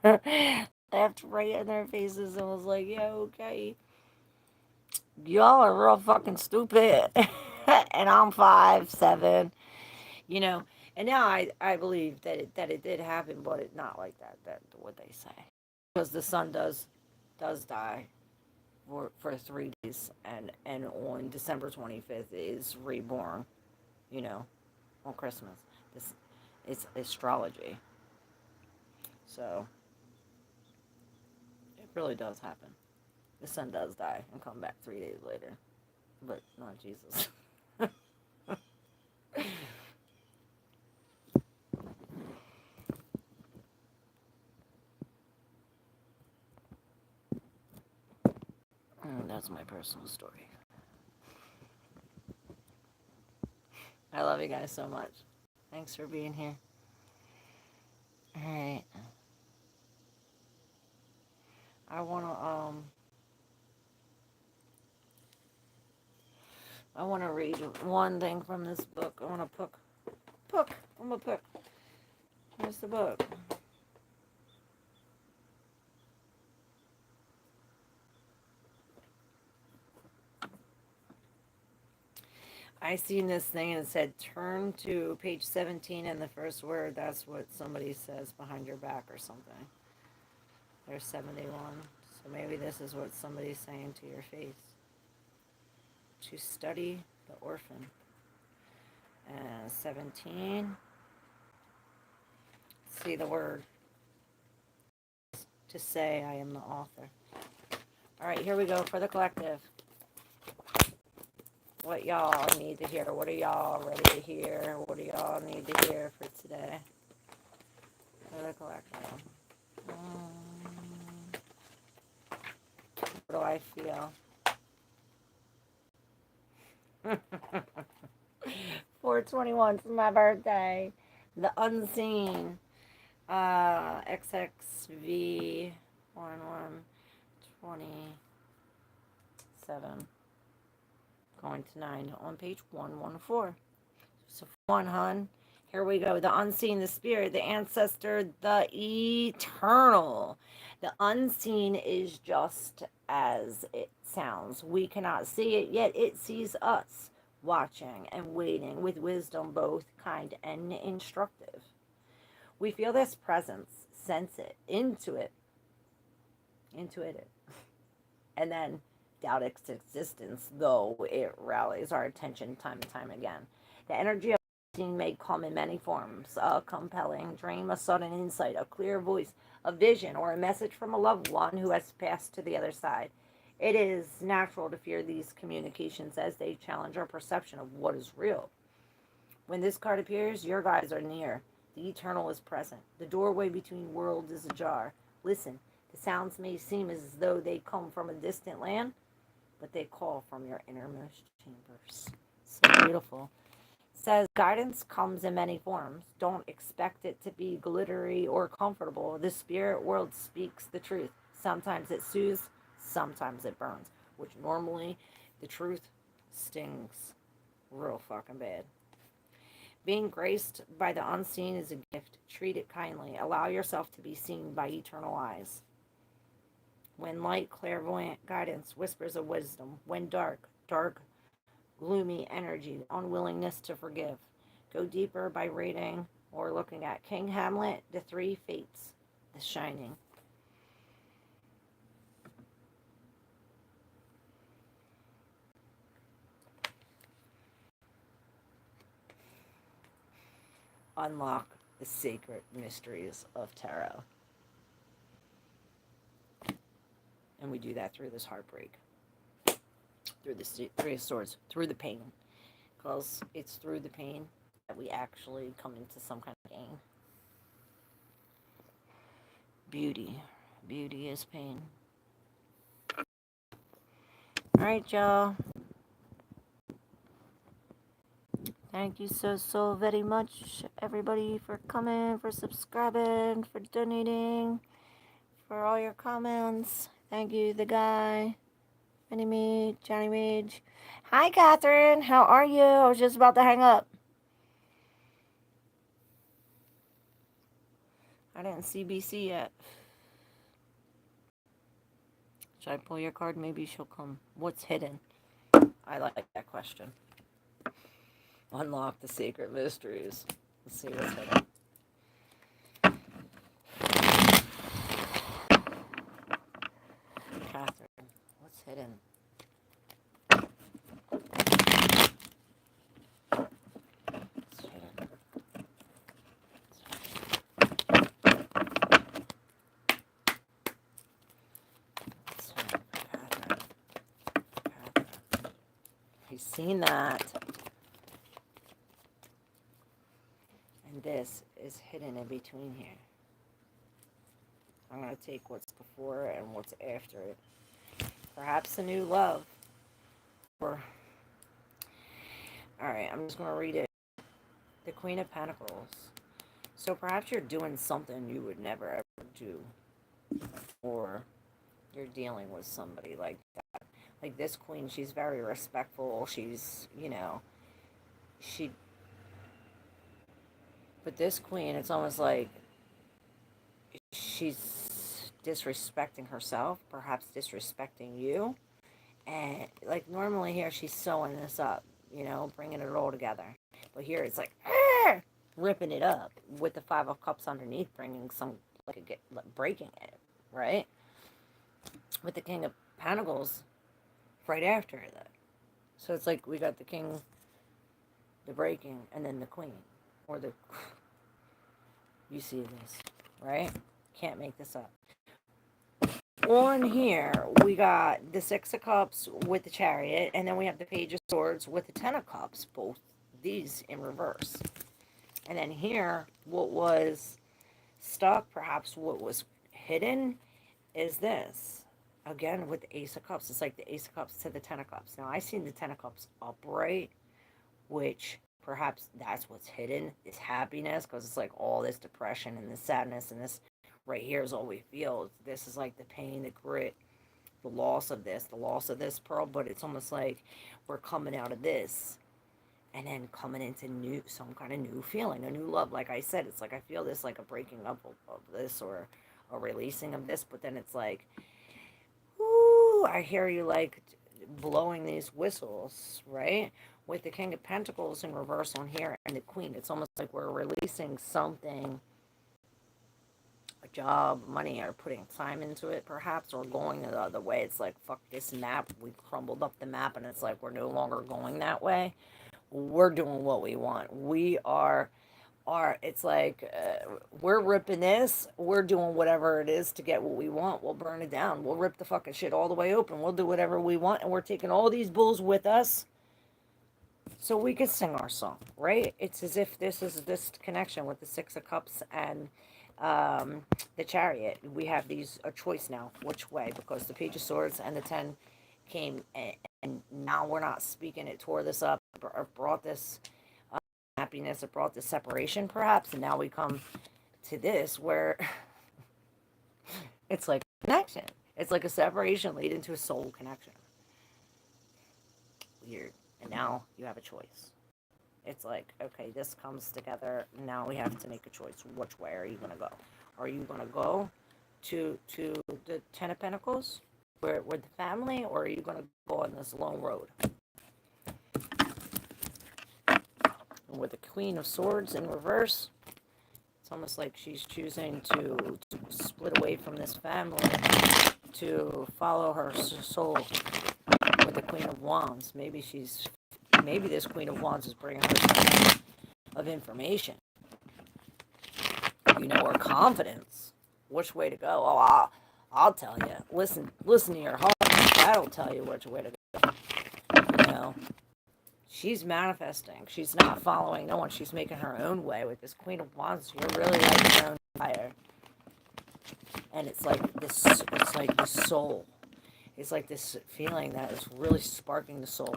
Laughed right in their faces and was like, yeah, okay. Y'all are real fucking stupid. And I'm 5, 7, you know. And now I believe that it did happen, but it's not like that. That's what they say. Because the sun does die for 3 days, and on December 25th is reborn, you know, on Christmas. It's astrology. So, it really does happen. The sun does die and come back 3 days later. But not Jesus. That's my personal story. I love you guys so much. Thanks for being here. Alright. I wanna read one thing from this book. I'm gonna put. Where's the book? I seen this thing and it said turn to page 17 and the first word. That's what somebody says behind your back or something. There's 71. So maybe this is what somebody's saying to your face. To study the orphan. 17. See the word. To say I am the author. All right, here we go for the collective. What y'all need to hear? What are y'all ready to hear? What do y'all need to hear for today? For the collective. What do I feel? 421 for my birthday. The unseen. XXV 1127. Going to 9 on page 114. So 1, hun. Here we go. The unseen, the spirit, the ancestor, the eternal. The unseen is just as it sounds. We cannot see it, yet it sees us, watching and waiting with wisdom, both kind and instructive. We feel this presence, sense it, intuit it, and then doubt its existence, though it rallies our attention time and time again. The energy of unseen may come in many forms: a compelling dream, a sudden insight, a clear voice, a vision, or a message from a loved one who has passed to the other side. It is natural to fear these communications as they challenge our perception of what is real. When this card appears, your guides are near. The eternal is present. The doorway between worlds is ajar. Listen, the sounds may seem as though they come from a distant land, but they call from your innermost chambers. So beautiful. It says guidance comes in many forms. Don't expect it to be glittery or comfortable. The spirit world speaks the truth. Sometimes it soothes, sometimes it burns, which normally the truth stings real fucking bad. Being graced by the unseen is a gift. Treat it kindly. Allow yourself to be seen by eternal eyes. When light, clairvoyant guidance, whispers of wisdom. When dark, gloomy energy, unwillingness to forgive. Go deeper by reading or looking at King Hamlet, The Three Fates, The Shining. Unlock the sacred mysteries of tarot. And we do that through this heartbreak, through the Three of Swords, through the pain. Because it's through the pain that we actually come into some kind of gain. Beauty. Beauty is pain. Alright, y'all. Thank you so very much, everybody, for coming, for subscribing, for donating, for all your comments. Thank you, the guy, Minnie Me, Johnny Mage. Hi, Catherine. How are you? I was just about to hang up. I didn't see BC yet. Should I pull your card? Maybe she'll come. What's hidden? I like that question. Unlock the sacred mysteries. Let's see what's hidden. Catherine, what's hidden? What's hidden? He's seen that. And this is hidden in between here. I'm going to take what's before it and what's after it. Perhaps a new love. Or, alright, I'm just going to read it. The Queen of Pentacles. So perhaps you're doing something you would never ever do. Or you're dealing with somebody like that. Like this queen, she's very respectful. She's, you know, but this queen, it's almost like she's disrespecting herself, perhaps disrespecting you. And like normally here, she's sewing this up, you know, bringing it all together. But here it's like, ripping it up with the Five of Cups underneath, bringing some, like breaking it, right? With the King of Pentacles right after that. So it's like we got the King, the breaking, and then the Queen. Or the... You see this, right? Can't make this up. On here, we got the Six of Cups with the Chariot, and then we have the Page of Swords with the Ten of Cups, both these in reverse. And then here, what was stuck, perhaps what was hidden, is this. Again, with the Ace of Cups. It's like the Ace of Cups to the Ten of Cups. Now, I've seen the Ten of Cups upright, which perhaps that's what's hidden, is happiness, because it's like all this depression and this sadness, and this right here is all we feel. This is like the pain, the grit, the loss of this pearl, but it's almost like we're coming out of this and then coming into some kind of new feeling, a new love. Like I said, it's like I feel this like a breaking up of this, or a releasing of this, but then it's like, ooh, I hear you like blowing these whistles, right? With the King of Pentacles in reverse on here and the Queen, it's almost like we're releasing something, a job, money, or putting time into it perhaps, or going the other way. It's like, fuck this map, we crumbled up the map, and it's like we're no longer going that way. We're doing what we want. We are it's like, we're ripping this, we're doing whatever it is to get what we want. We'll burn it down, we'll rip the fucking shit all the way open, we'll do whatever we want, and we're taking all these bulls with us so we can sing our song, right? It's as if this is this connection with the Six of Cups and the Chariot. We have a choice now, which way, because the Page of Swords and the 10 came, and now we're not speaking. It tore this up, or brought this happiness, it brought this separation perhaps, and now we come to this where it's like a connection. It's like a separation leading to a soul connection. Weird. And now you have a choice. It's like, okay, this comes together. Now we have to make a choice. Which way are you going to go? Are you going to go to the Ten of Pentacles with the family, or are you going to go on this lone road? And with the Queen of Swords in reverse, it's almost like she's choosing to split away from this family to follow her soul. With the Queen of Wands, maybe this Queen of Wands is bringing her some of information, you know, or confidence. Which way to go? Oh, I'll tell you. Listen to your heart. That'll tell you which way to go. You know, she's manifesting. She's not following no one. She's making her own way. With this Queen of Wands, you're really like your own fire. And it's like this. It's like the soul. It's like this feeling that is really sparking the soul.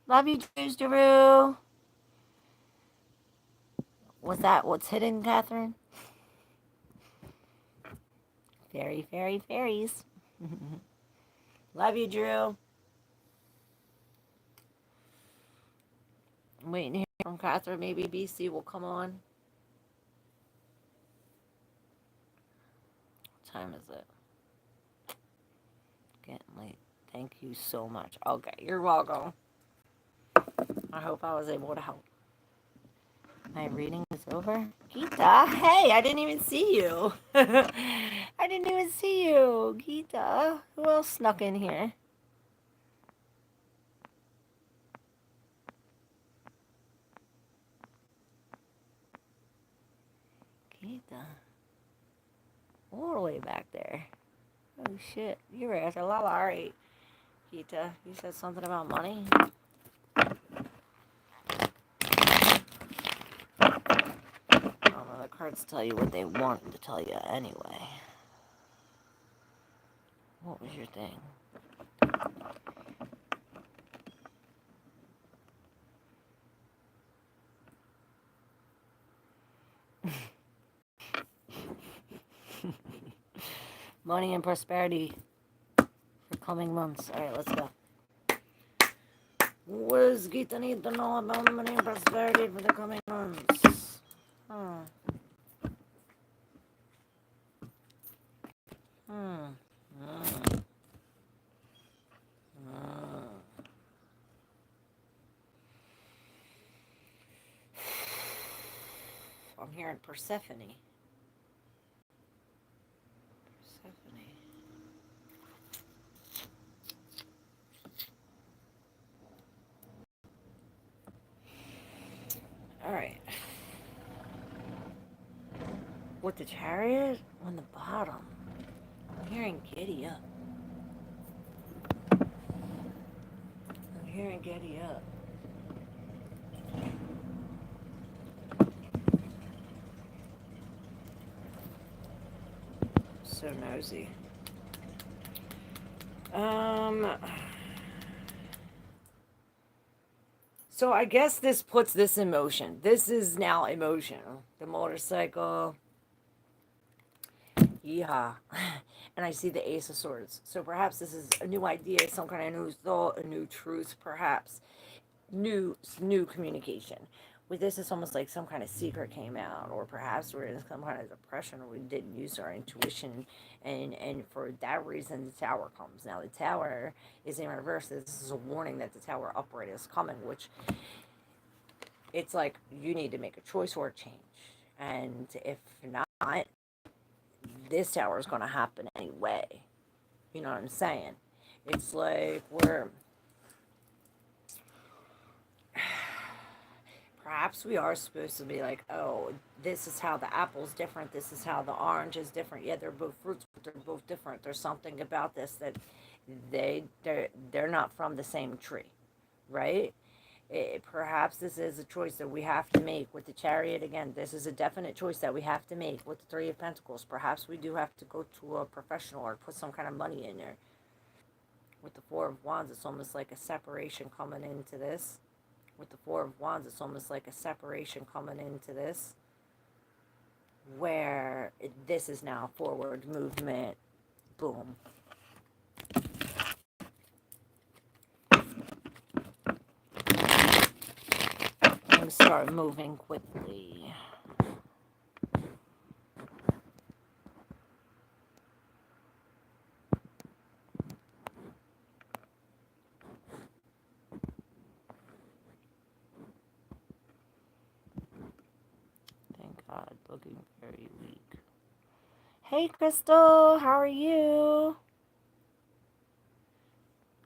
Love you, Drew. Was that what's hidden, Catherine? Fairy, fairy, fairies. Love you, Drew. I'm waiting to hear from Catherine. Maybe BC will come on. What time is it? Getting late. Thank you so much. Okay, you're welcome. I hope I was able to help. My reading is over. Gita, hey, I didn't even see you. I didn't even see you. Gita, who else snuck in here? Gita. All the way back there. Oh shit. You were after Lala. Alright. Kita, you said something about money? Oh, well, the cards tell you what they want to tell you anyway. What was your thing? Money and prosperity for coming months. Alright, let's go. What does Gita need to know about money and prosperity for the coming months? Hmm. I'm hearing Persephone. Alright. With the Chariot on the bottom. I'm hearing giddy up. I'm hearing giddy up. So nosy. So I guess this puts this in motion. This is now emotional. The motorcycle. Yeehaw. And I see the Ace of Swords. So perhaps this is a new idea, some kind of new thought, a new truth, perhaps. New communication. With this, it's almost like some kind of secret came out, or perhaps we're in some kind of depression, or we didn't use our intuition, and for that reason, the Tower comes. Now, the Tower is in reverse. This is a warning that the Tower upright is coming, which it's like you need to make a choice or a change. And if not, this Tower is going to happen anyway. You know what I'm saying? It's like perhaps we are supposed to be like, oh, this is how the apple's different, this is how the orange is different. Yeah, they're both fruits, but they're both different. There's something about this that they're not from the same tree, right? Perhaps this is a choice that we have to make with the Chariot. Again, this is a definite choice that we have to make with the Three of Pentacles. Perhaps we do have to go to a professional or put some kind of money in there. With the Four of Wands, it's almost like a separation coming into this. With the Four of Wands, it's almost like a separation coming into this, where this is now forward movement. Boom. And start moving quickly. Thank God, looking very weak. Hey, Crystal, how are you?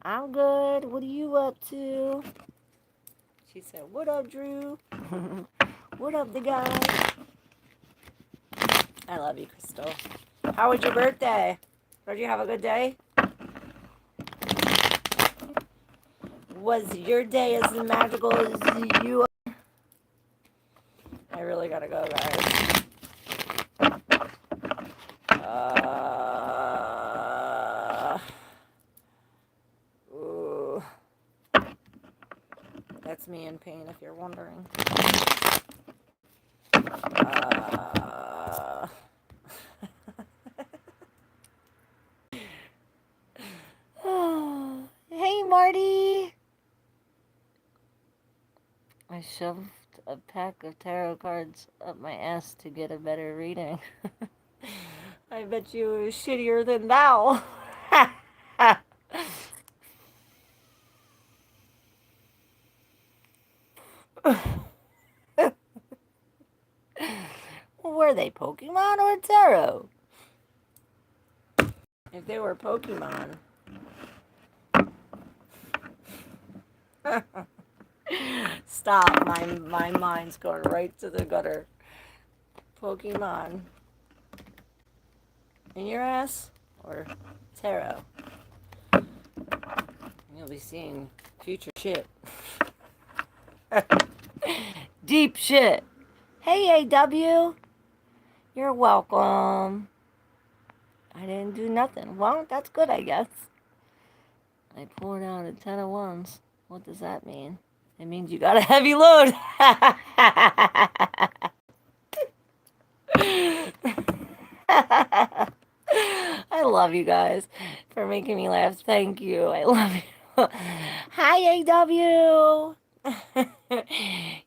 I'm good. What are you up to? She said, what up, Drew? What up, the guy? I love you, Crystal. How was your birthday? Did you have a good day? Was your day as magical as you are? I really gotta go, guys. Ooh. That's me in pain, if you're wondering. Hey, Marty! I shoved a pack of tarot cards up my ass to get a better reading. I bet you it was shittier than thou. Were they Pokemon or tarot? If they were Pokemon. Stop, my mind's going right to the gutter. Pokemon. in your ass or tarot. You'll be seeing future shit. Deep shit. Hey, AW. You're welcome. I didn't do nothing. Well, that's good, I guess. I poured out a 10 of wands. What does that mean? It means you got a heavy load. I love you guys for making me laugh. Thank you. I love you. Hi, AW.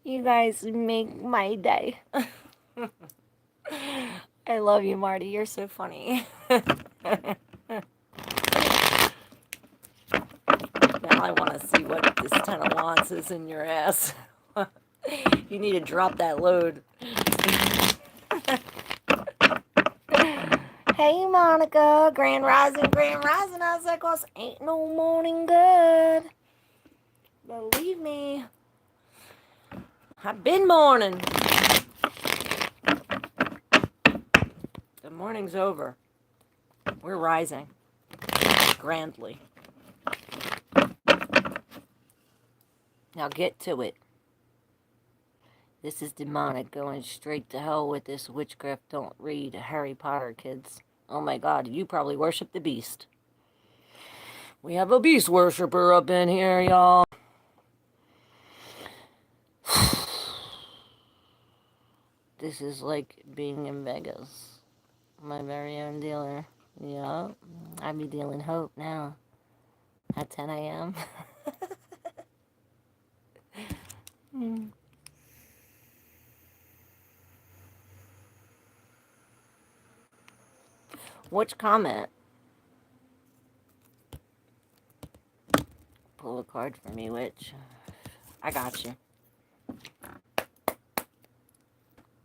You guys make my day. I love you, Marty. You're so funny. Now I want to see what this 10 of wands is in your ass. You need to drop that load. Hey, Monica. Grand Rising, how's that goes? Ain't no morning good. Believe me. I've been mourning. The morning's over. We're rising. Grandly. Now get to it. This is demonic, going straight to hell with this witchcraft. Don't read Harry Potter, kids. Oh my God, you probably worship the beast. We have a beast worshiper up in here, y'all. This is like being in Vegas. My very own dealer. Yeah, I be dealing hope now. At 10 a.m. Which comment? Pull a card for me, witch. I got you.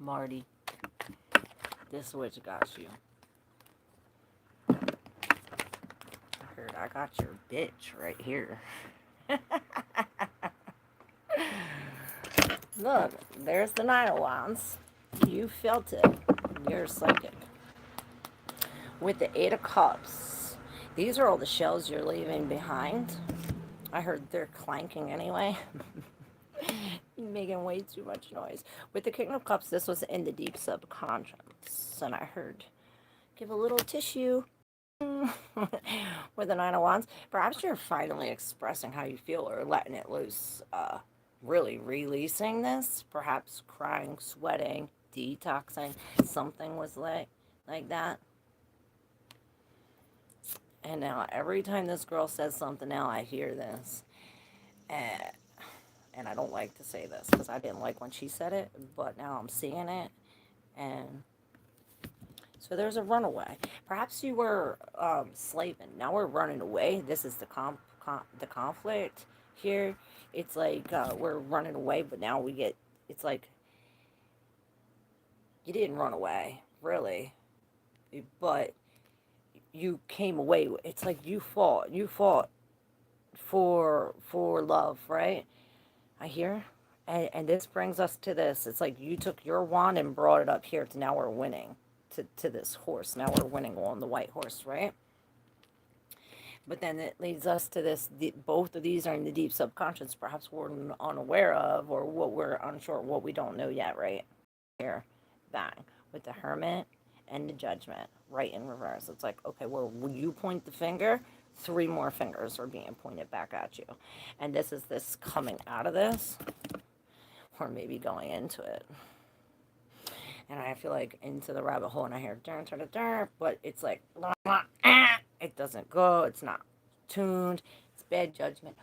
Marty. This witch got you. I heard I got your bitch right here. Look, there's the Nine of Wands. You felt it. You're psychic. With the Eight of Cups. These are all the shells you're leaving behind. I heard they're clanking anyway. Making way too much noise. With the King of Cups, this was in the deep subconscious. And I heard, give a little tissue. With the Nine of Wands. Perhaps you're finally expressing how you feel or letting it loose. Really releasing this. Perhaps crying, sweating, detoxing. Something was like that. And now every time this girl says something, now I hear this. And I don't like to say this because I didn't like when she said it, but now I'm seeing it. And so there's a runaway. Perhaps you were slaving. Now we're running away. This is the conflict here. It's like we're running away, but now we get, it's like you didn't run away, really. But you came away. It's like you fought for love, right? I hear. And this brings us to this. It's like you took your wand and brought it up here to now we're winning to this horse. Now we're winning on the white horse, right? But then it leads us to this. Both of these are in the deep subconscious. Perhaps we're unaware of, or what we're unsure, what we don't know yet, right? Here, bang, with the Hermit and the Judgment, right in reverse. It's like, okay, well, when you point the finger, 3 more fingers are being pointed back at you. And this is this coming out of this, or maybe going into it. And I feel like into the rabbit hole, and I hear, but it's like, it doesn't go, it's not tuned, it's bad judgment.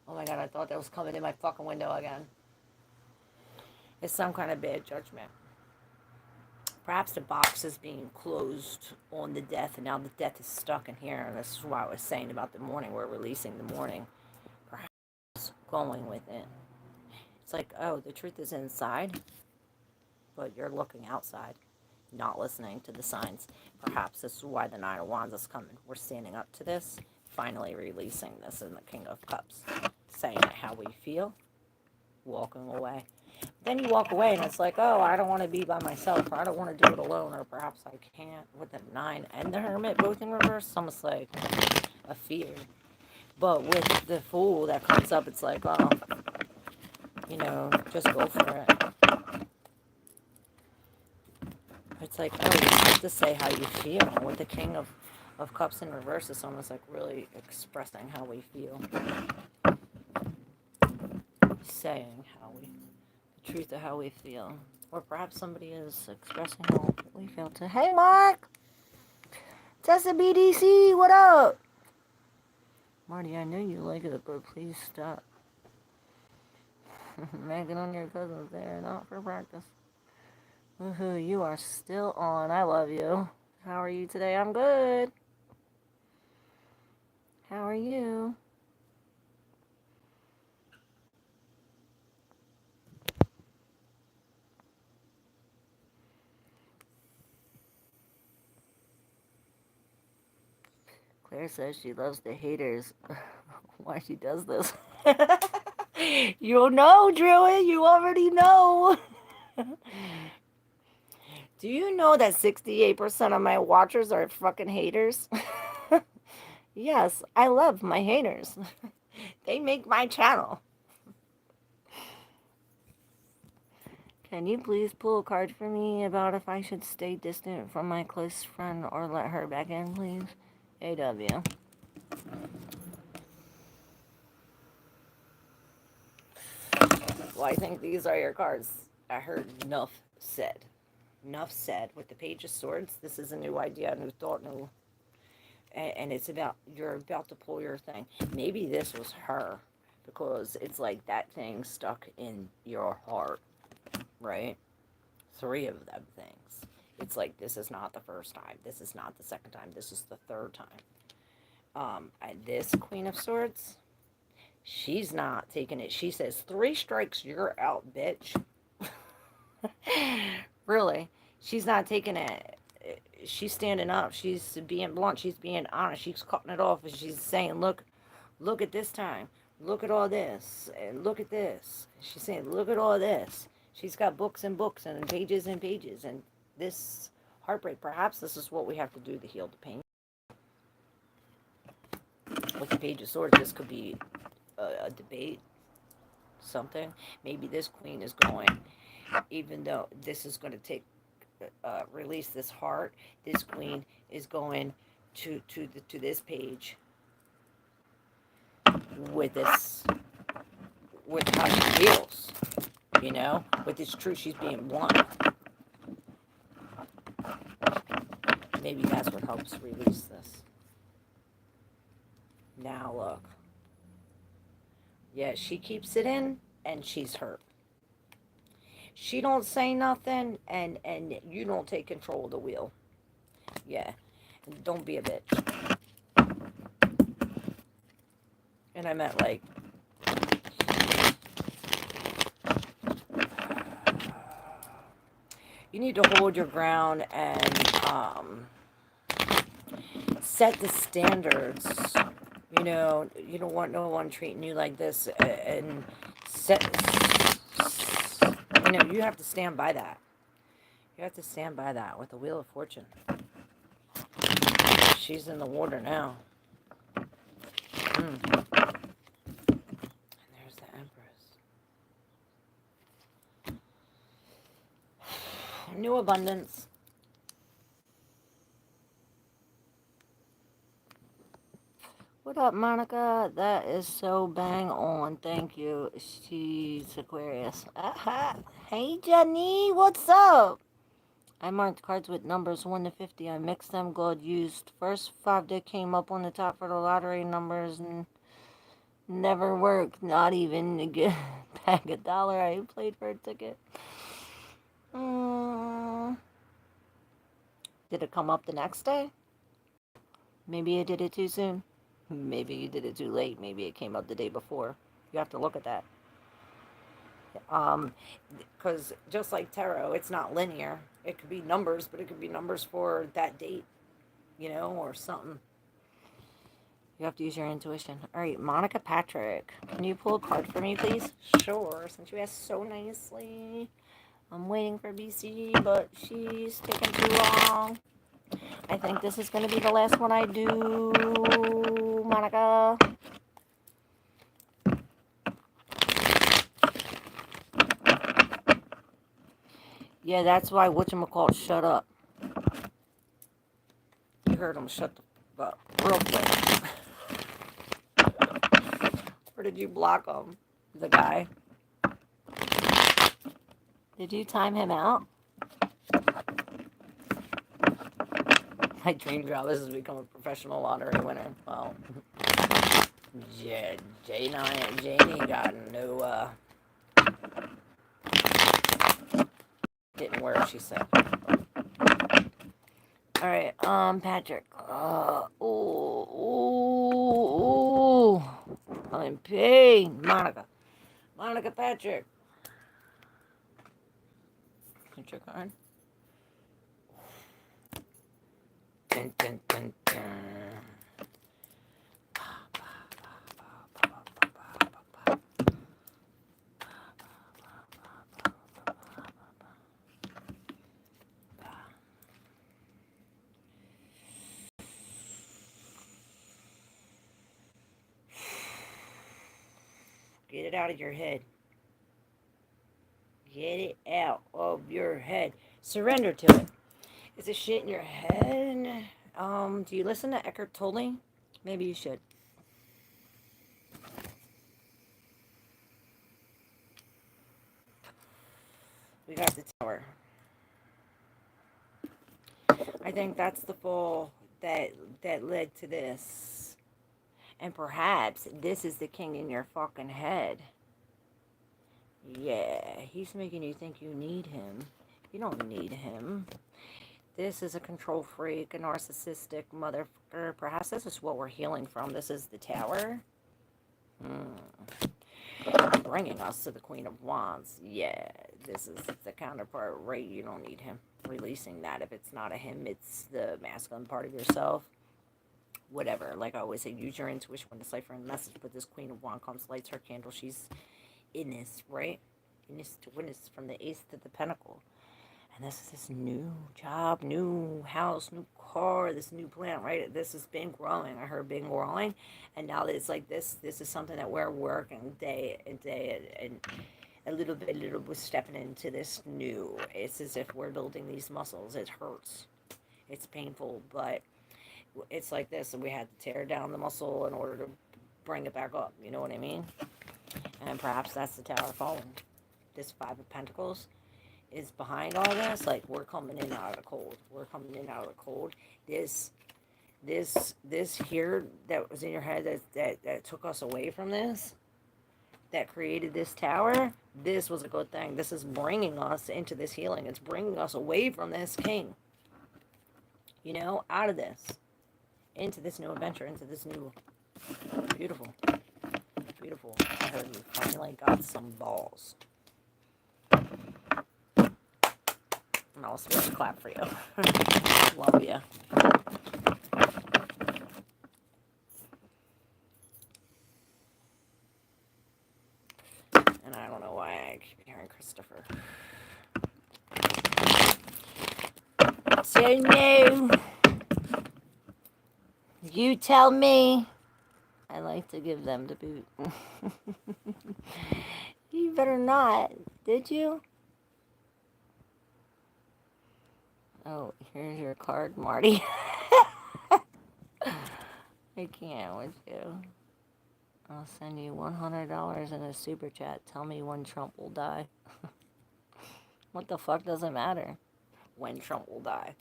Oh my God, I thought that was coming in my fucking window again. It's some kind of bad judgment. Perhaps the box is being closed on the death, and now the death is stuck in here. And this is why I was saying about the morning. We're releasing the morning. Perhaps going with it. It's like, oh, the truth is inside, but you're looking outside, not listening to the signs. Perhaps this is why the Nine of Wands is coming. We're standing up to this, finally releasing this in the King of Cups, saying how we feel, walking away. then you walk away and it's like, oh, I don't want to be by myself, or I don't want to do it alone, or perhaps I can't with the 9 and the Hermit both in reverse. It's almost like a fear. But with the Fool that comes up, it's like, oh, just go for it. It's like, oh, you have to say how you feel. With the King of Cups in reverse, it's almost like really expressing how we feel. Saying the truth of how we feel. Or perhaps somebody is expressing how we feel too. Hey, Mark! Tessa BDC, what up? Marty, I know you like it, but please stop. Making on your cousins there, not for practice. Woohoo, you are still on. I love you. How are you today? I'm good. How are you? Claire says she loves the haters. Why she does this? You know, Druid. You already know. Do you know that 68% of my watchers are fucking haters? Yes, I love my haters. They make my channel. Can you please pull a card for me about if I should stay distant from my close friend or let her back in, please? AW. Well, I think these are your cards. I heard enough said. Enough said. With the Page of Swords, this is a new idea, new thought, new... And it's about, you're about to pull your thing. Maybe this was her, because it's like that thing stuck in your heart, right? 3 of them things. It's like, this is not the first time. This is not the second time. This is the 3rd time. And this Queen of Swords, she's not taking it. She says, 3 strikes, you're out, bitch. Really. She's not taking it. She's standing up. She's being blunt. She's being honest. She's cutting it off. And she's saying, look at this time. Look at all this. And look at this. She's saying, look at all this. She's got books and books and pages and pages. And this heartbreak, perhaps this is what we have to do to heal the pain. With the Page of Swords, this could be a debate. Something. Maybe this queen is going, even though this is going to take release this heart, this queen is going to this page with this, with how she feels, with this truth. She's being blunt. Maybe that's what helps release this. Now look, yeah, she keeps it in and she's hurt. She don't say nothing, and you don't take control of the wheel. Yeah, don't be a bitch. And I meant like, you need to hold your ground and set the standards. You don't want no one treating you like this, and set. You have to stand by that. You have to stand by that with the Wheel of Fortune. She's in the water now. And there's the Empress. New abundance. What up, Monica? That is so bang on. Thank you. She's Aquarius. Aha. Hey, Jenny. What's up? I marked cards with numbers 1 to 50. I mixed them. God used first 5 that came up on the top for the lottery numbers and never worked. Not even to get back $1 I played for a ticket. Did it come up the next day? Maybe you did it too soon. Maybe you did it too late. Maybe it came up the day before. You have to look at that. Because just like tarot, it's not linear. It could be numbers, but it could be numbers for that date, or something. You have to use your intuition. All right, Monica Patrick. Can you pull a card for me, please? Sure, since you asked so nicely. I'm waiting for BC, but she's taking too long. I think this is going to be the last one I do, Monica. Yeah, that's why whatchamacallit shut up. You heard him shut the fuck up real quick. Or did you block him, the guy? Did you time him out? My dream job is to become a professional lottery winner. Well, yeah, Janie got no, didn't work, she said. Alright, Patrick. Ooh, I'm in pain. Monica Patrick. Put your card. Dun, dun, dun, dun. Get it out of your head. Get it out of your head. Surrender to it. Is it shit in your head? Do you listen to Eckhart Tolle? Maybe you should. We got the tower. I think that's the fall that led to this. And perhaps this is the king in your fucking head. Yeah, he's making you think you need him. You don't need him. This is a control freak, a narcissistic motherfucker. Perhaps this is what we're healing from. This is the tower. Bringing us to the Queen of Wands. Yeah, this is the counterpart, right? You don't need him. Releasing that. If it's not a him, it's the masculine part of yourself. Whatever. Like I always say, use your intuition when deciphering the message. But this Queen of Wands comes, lights her candle. She's in this, right? In this to witness from the Ace to the Pentacle. And this is this new job, new house, new car, this new plan, right? This has been growing. I heard been growing. And now it's like this is something that we're working day and day and a little bit, stepping into this new. It's as if we're building these muscles. It hurts. It's painful, but it's like this. And we had to tear down the muscle in order to bring it back up. You know what I mean? And perhaps that's the tower falling. This Five of Pentacles is behind all this. Like, we're coming in out of the cold. We're coming in out of the cold. This here that was in your head that took us away from this, that created this tower, this was a good thing. This is bringing us into this healing. It's bringing us away from this king. You know, out of this. Into this new adventure. Into this new... Beautiful. Beautiful. I heard you finally got some balls. And I'll supposed to clap for you. Love you. And I don't know why I keep hearing Christopher. So no. You tell me. I like to give them the boot. You better not. Did you? Oh, here's your card, Marty. I can't with you. I'll send you $100 in a super chat. Tell me when Trump will die. What the fuck does it matter when Trump will die?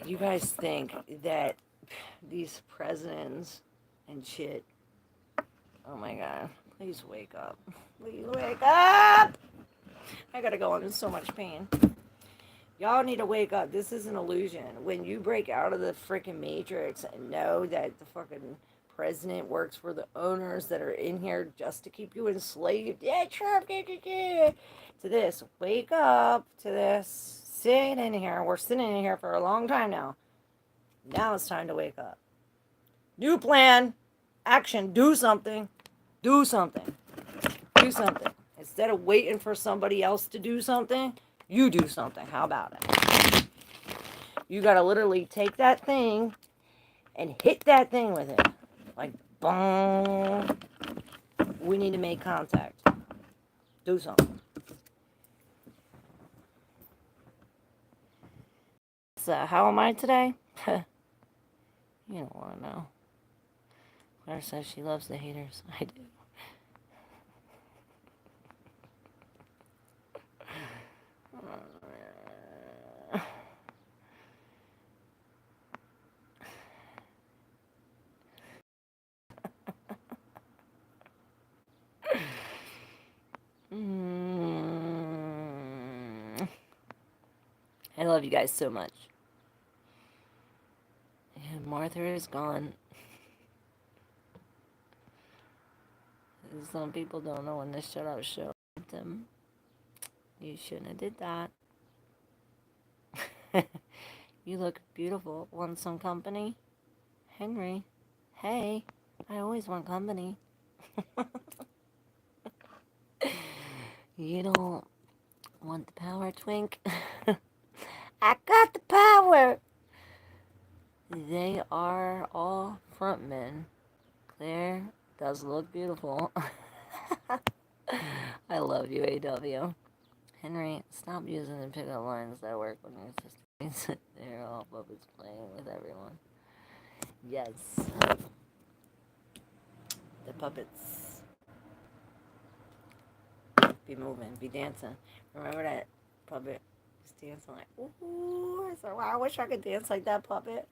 You guys think that these presidents and shit... Oh my god. Please wake up. Please wake up! I gotta go. I'm in so much pain. Y'all need to wake up. This is an illusion. When you break out of the freaking matrix and know that the fucking president works for the owners that are in here just to keep you enslaved. Yeah, Trump, to this. Wake up to this. Sitting in here. We're sitting in here for a long time now. Now it's time to wake up. New plan. Action. Do something. Do something. Do something. Instead of waiting for somebody else to do something, you do something. How about it? You gotta literally take that thing and hit that thing with it. Like, boom. We need to make contact. Do something. So, how am I today? You don't want to know. Claire says she loves the haters. I do. I love you guys so much. And Martha is gone. Some people don't know when to shut up show them. You shouldn't have did that. You look beautiful. Want some company? Henry. Hey, I always want company. You don't want the power, Twink? I got the power! They are all frontmen. Claire does look beautiful. I love you, AW. Henry, stop using the pickup lines that work when your sister. They're all puppets playing with everyone. Yes. The puppets. Be moving, be dancing. Remember that puppet was dancing like, ooh. I said, wow, I wish I could dance like that puppet.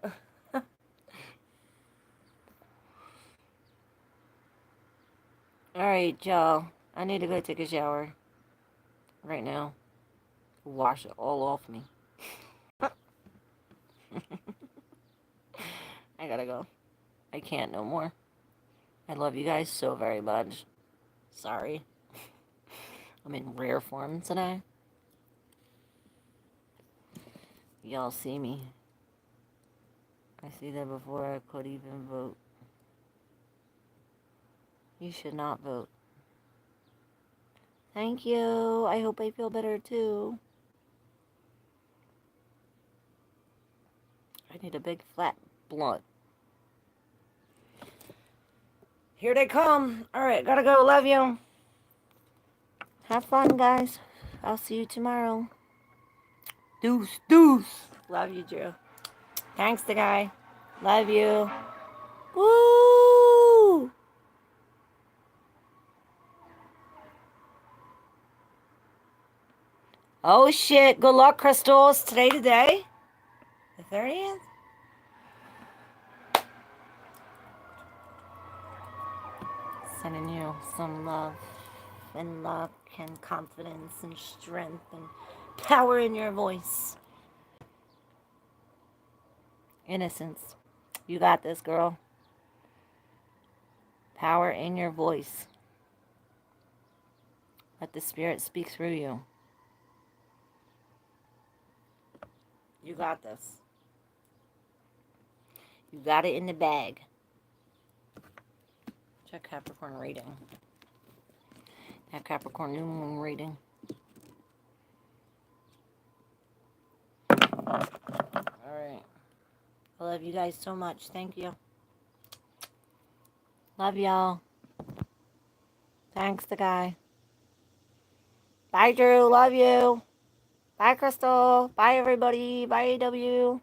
Alright, y'all. I need to go take a shower. Right now. Wash it all off me. I gotta go. I can't no more. I love you guys so very much. Sorry. I'm in rare form today. Y'all see me. I see that before I could even vote. You should not vote. Thank you. I hope I feel better too. I need a big flat blunt. Here they come. Alright, gotta go. Love you. Have fun, guys. I'll see you tomorrow. Deuce, deuce. Love you, Drew. Thanks, the guy. Love you. Woo! Oh, shit. Good luck, crystals. Today, the 30th? Sending you some love and luck and confidence and strength and power in your voice. Innocence. You got this, girl. Power in your voice. Let the spirit speak through you. You got this. You got it in the bag. Check Capricorn reading. That Capricorn new moon reading. Alright. I love you guys so much. Thank you. Love y'all. Thanks, the guy. Bye, Drew. Love you. Bye, Crystal. Bye, everybody. Bye, AW.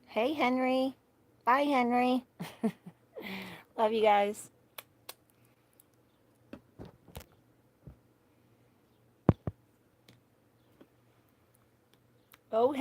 Hey, Henry. Bye, Henry. Love you guys. Oh,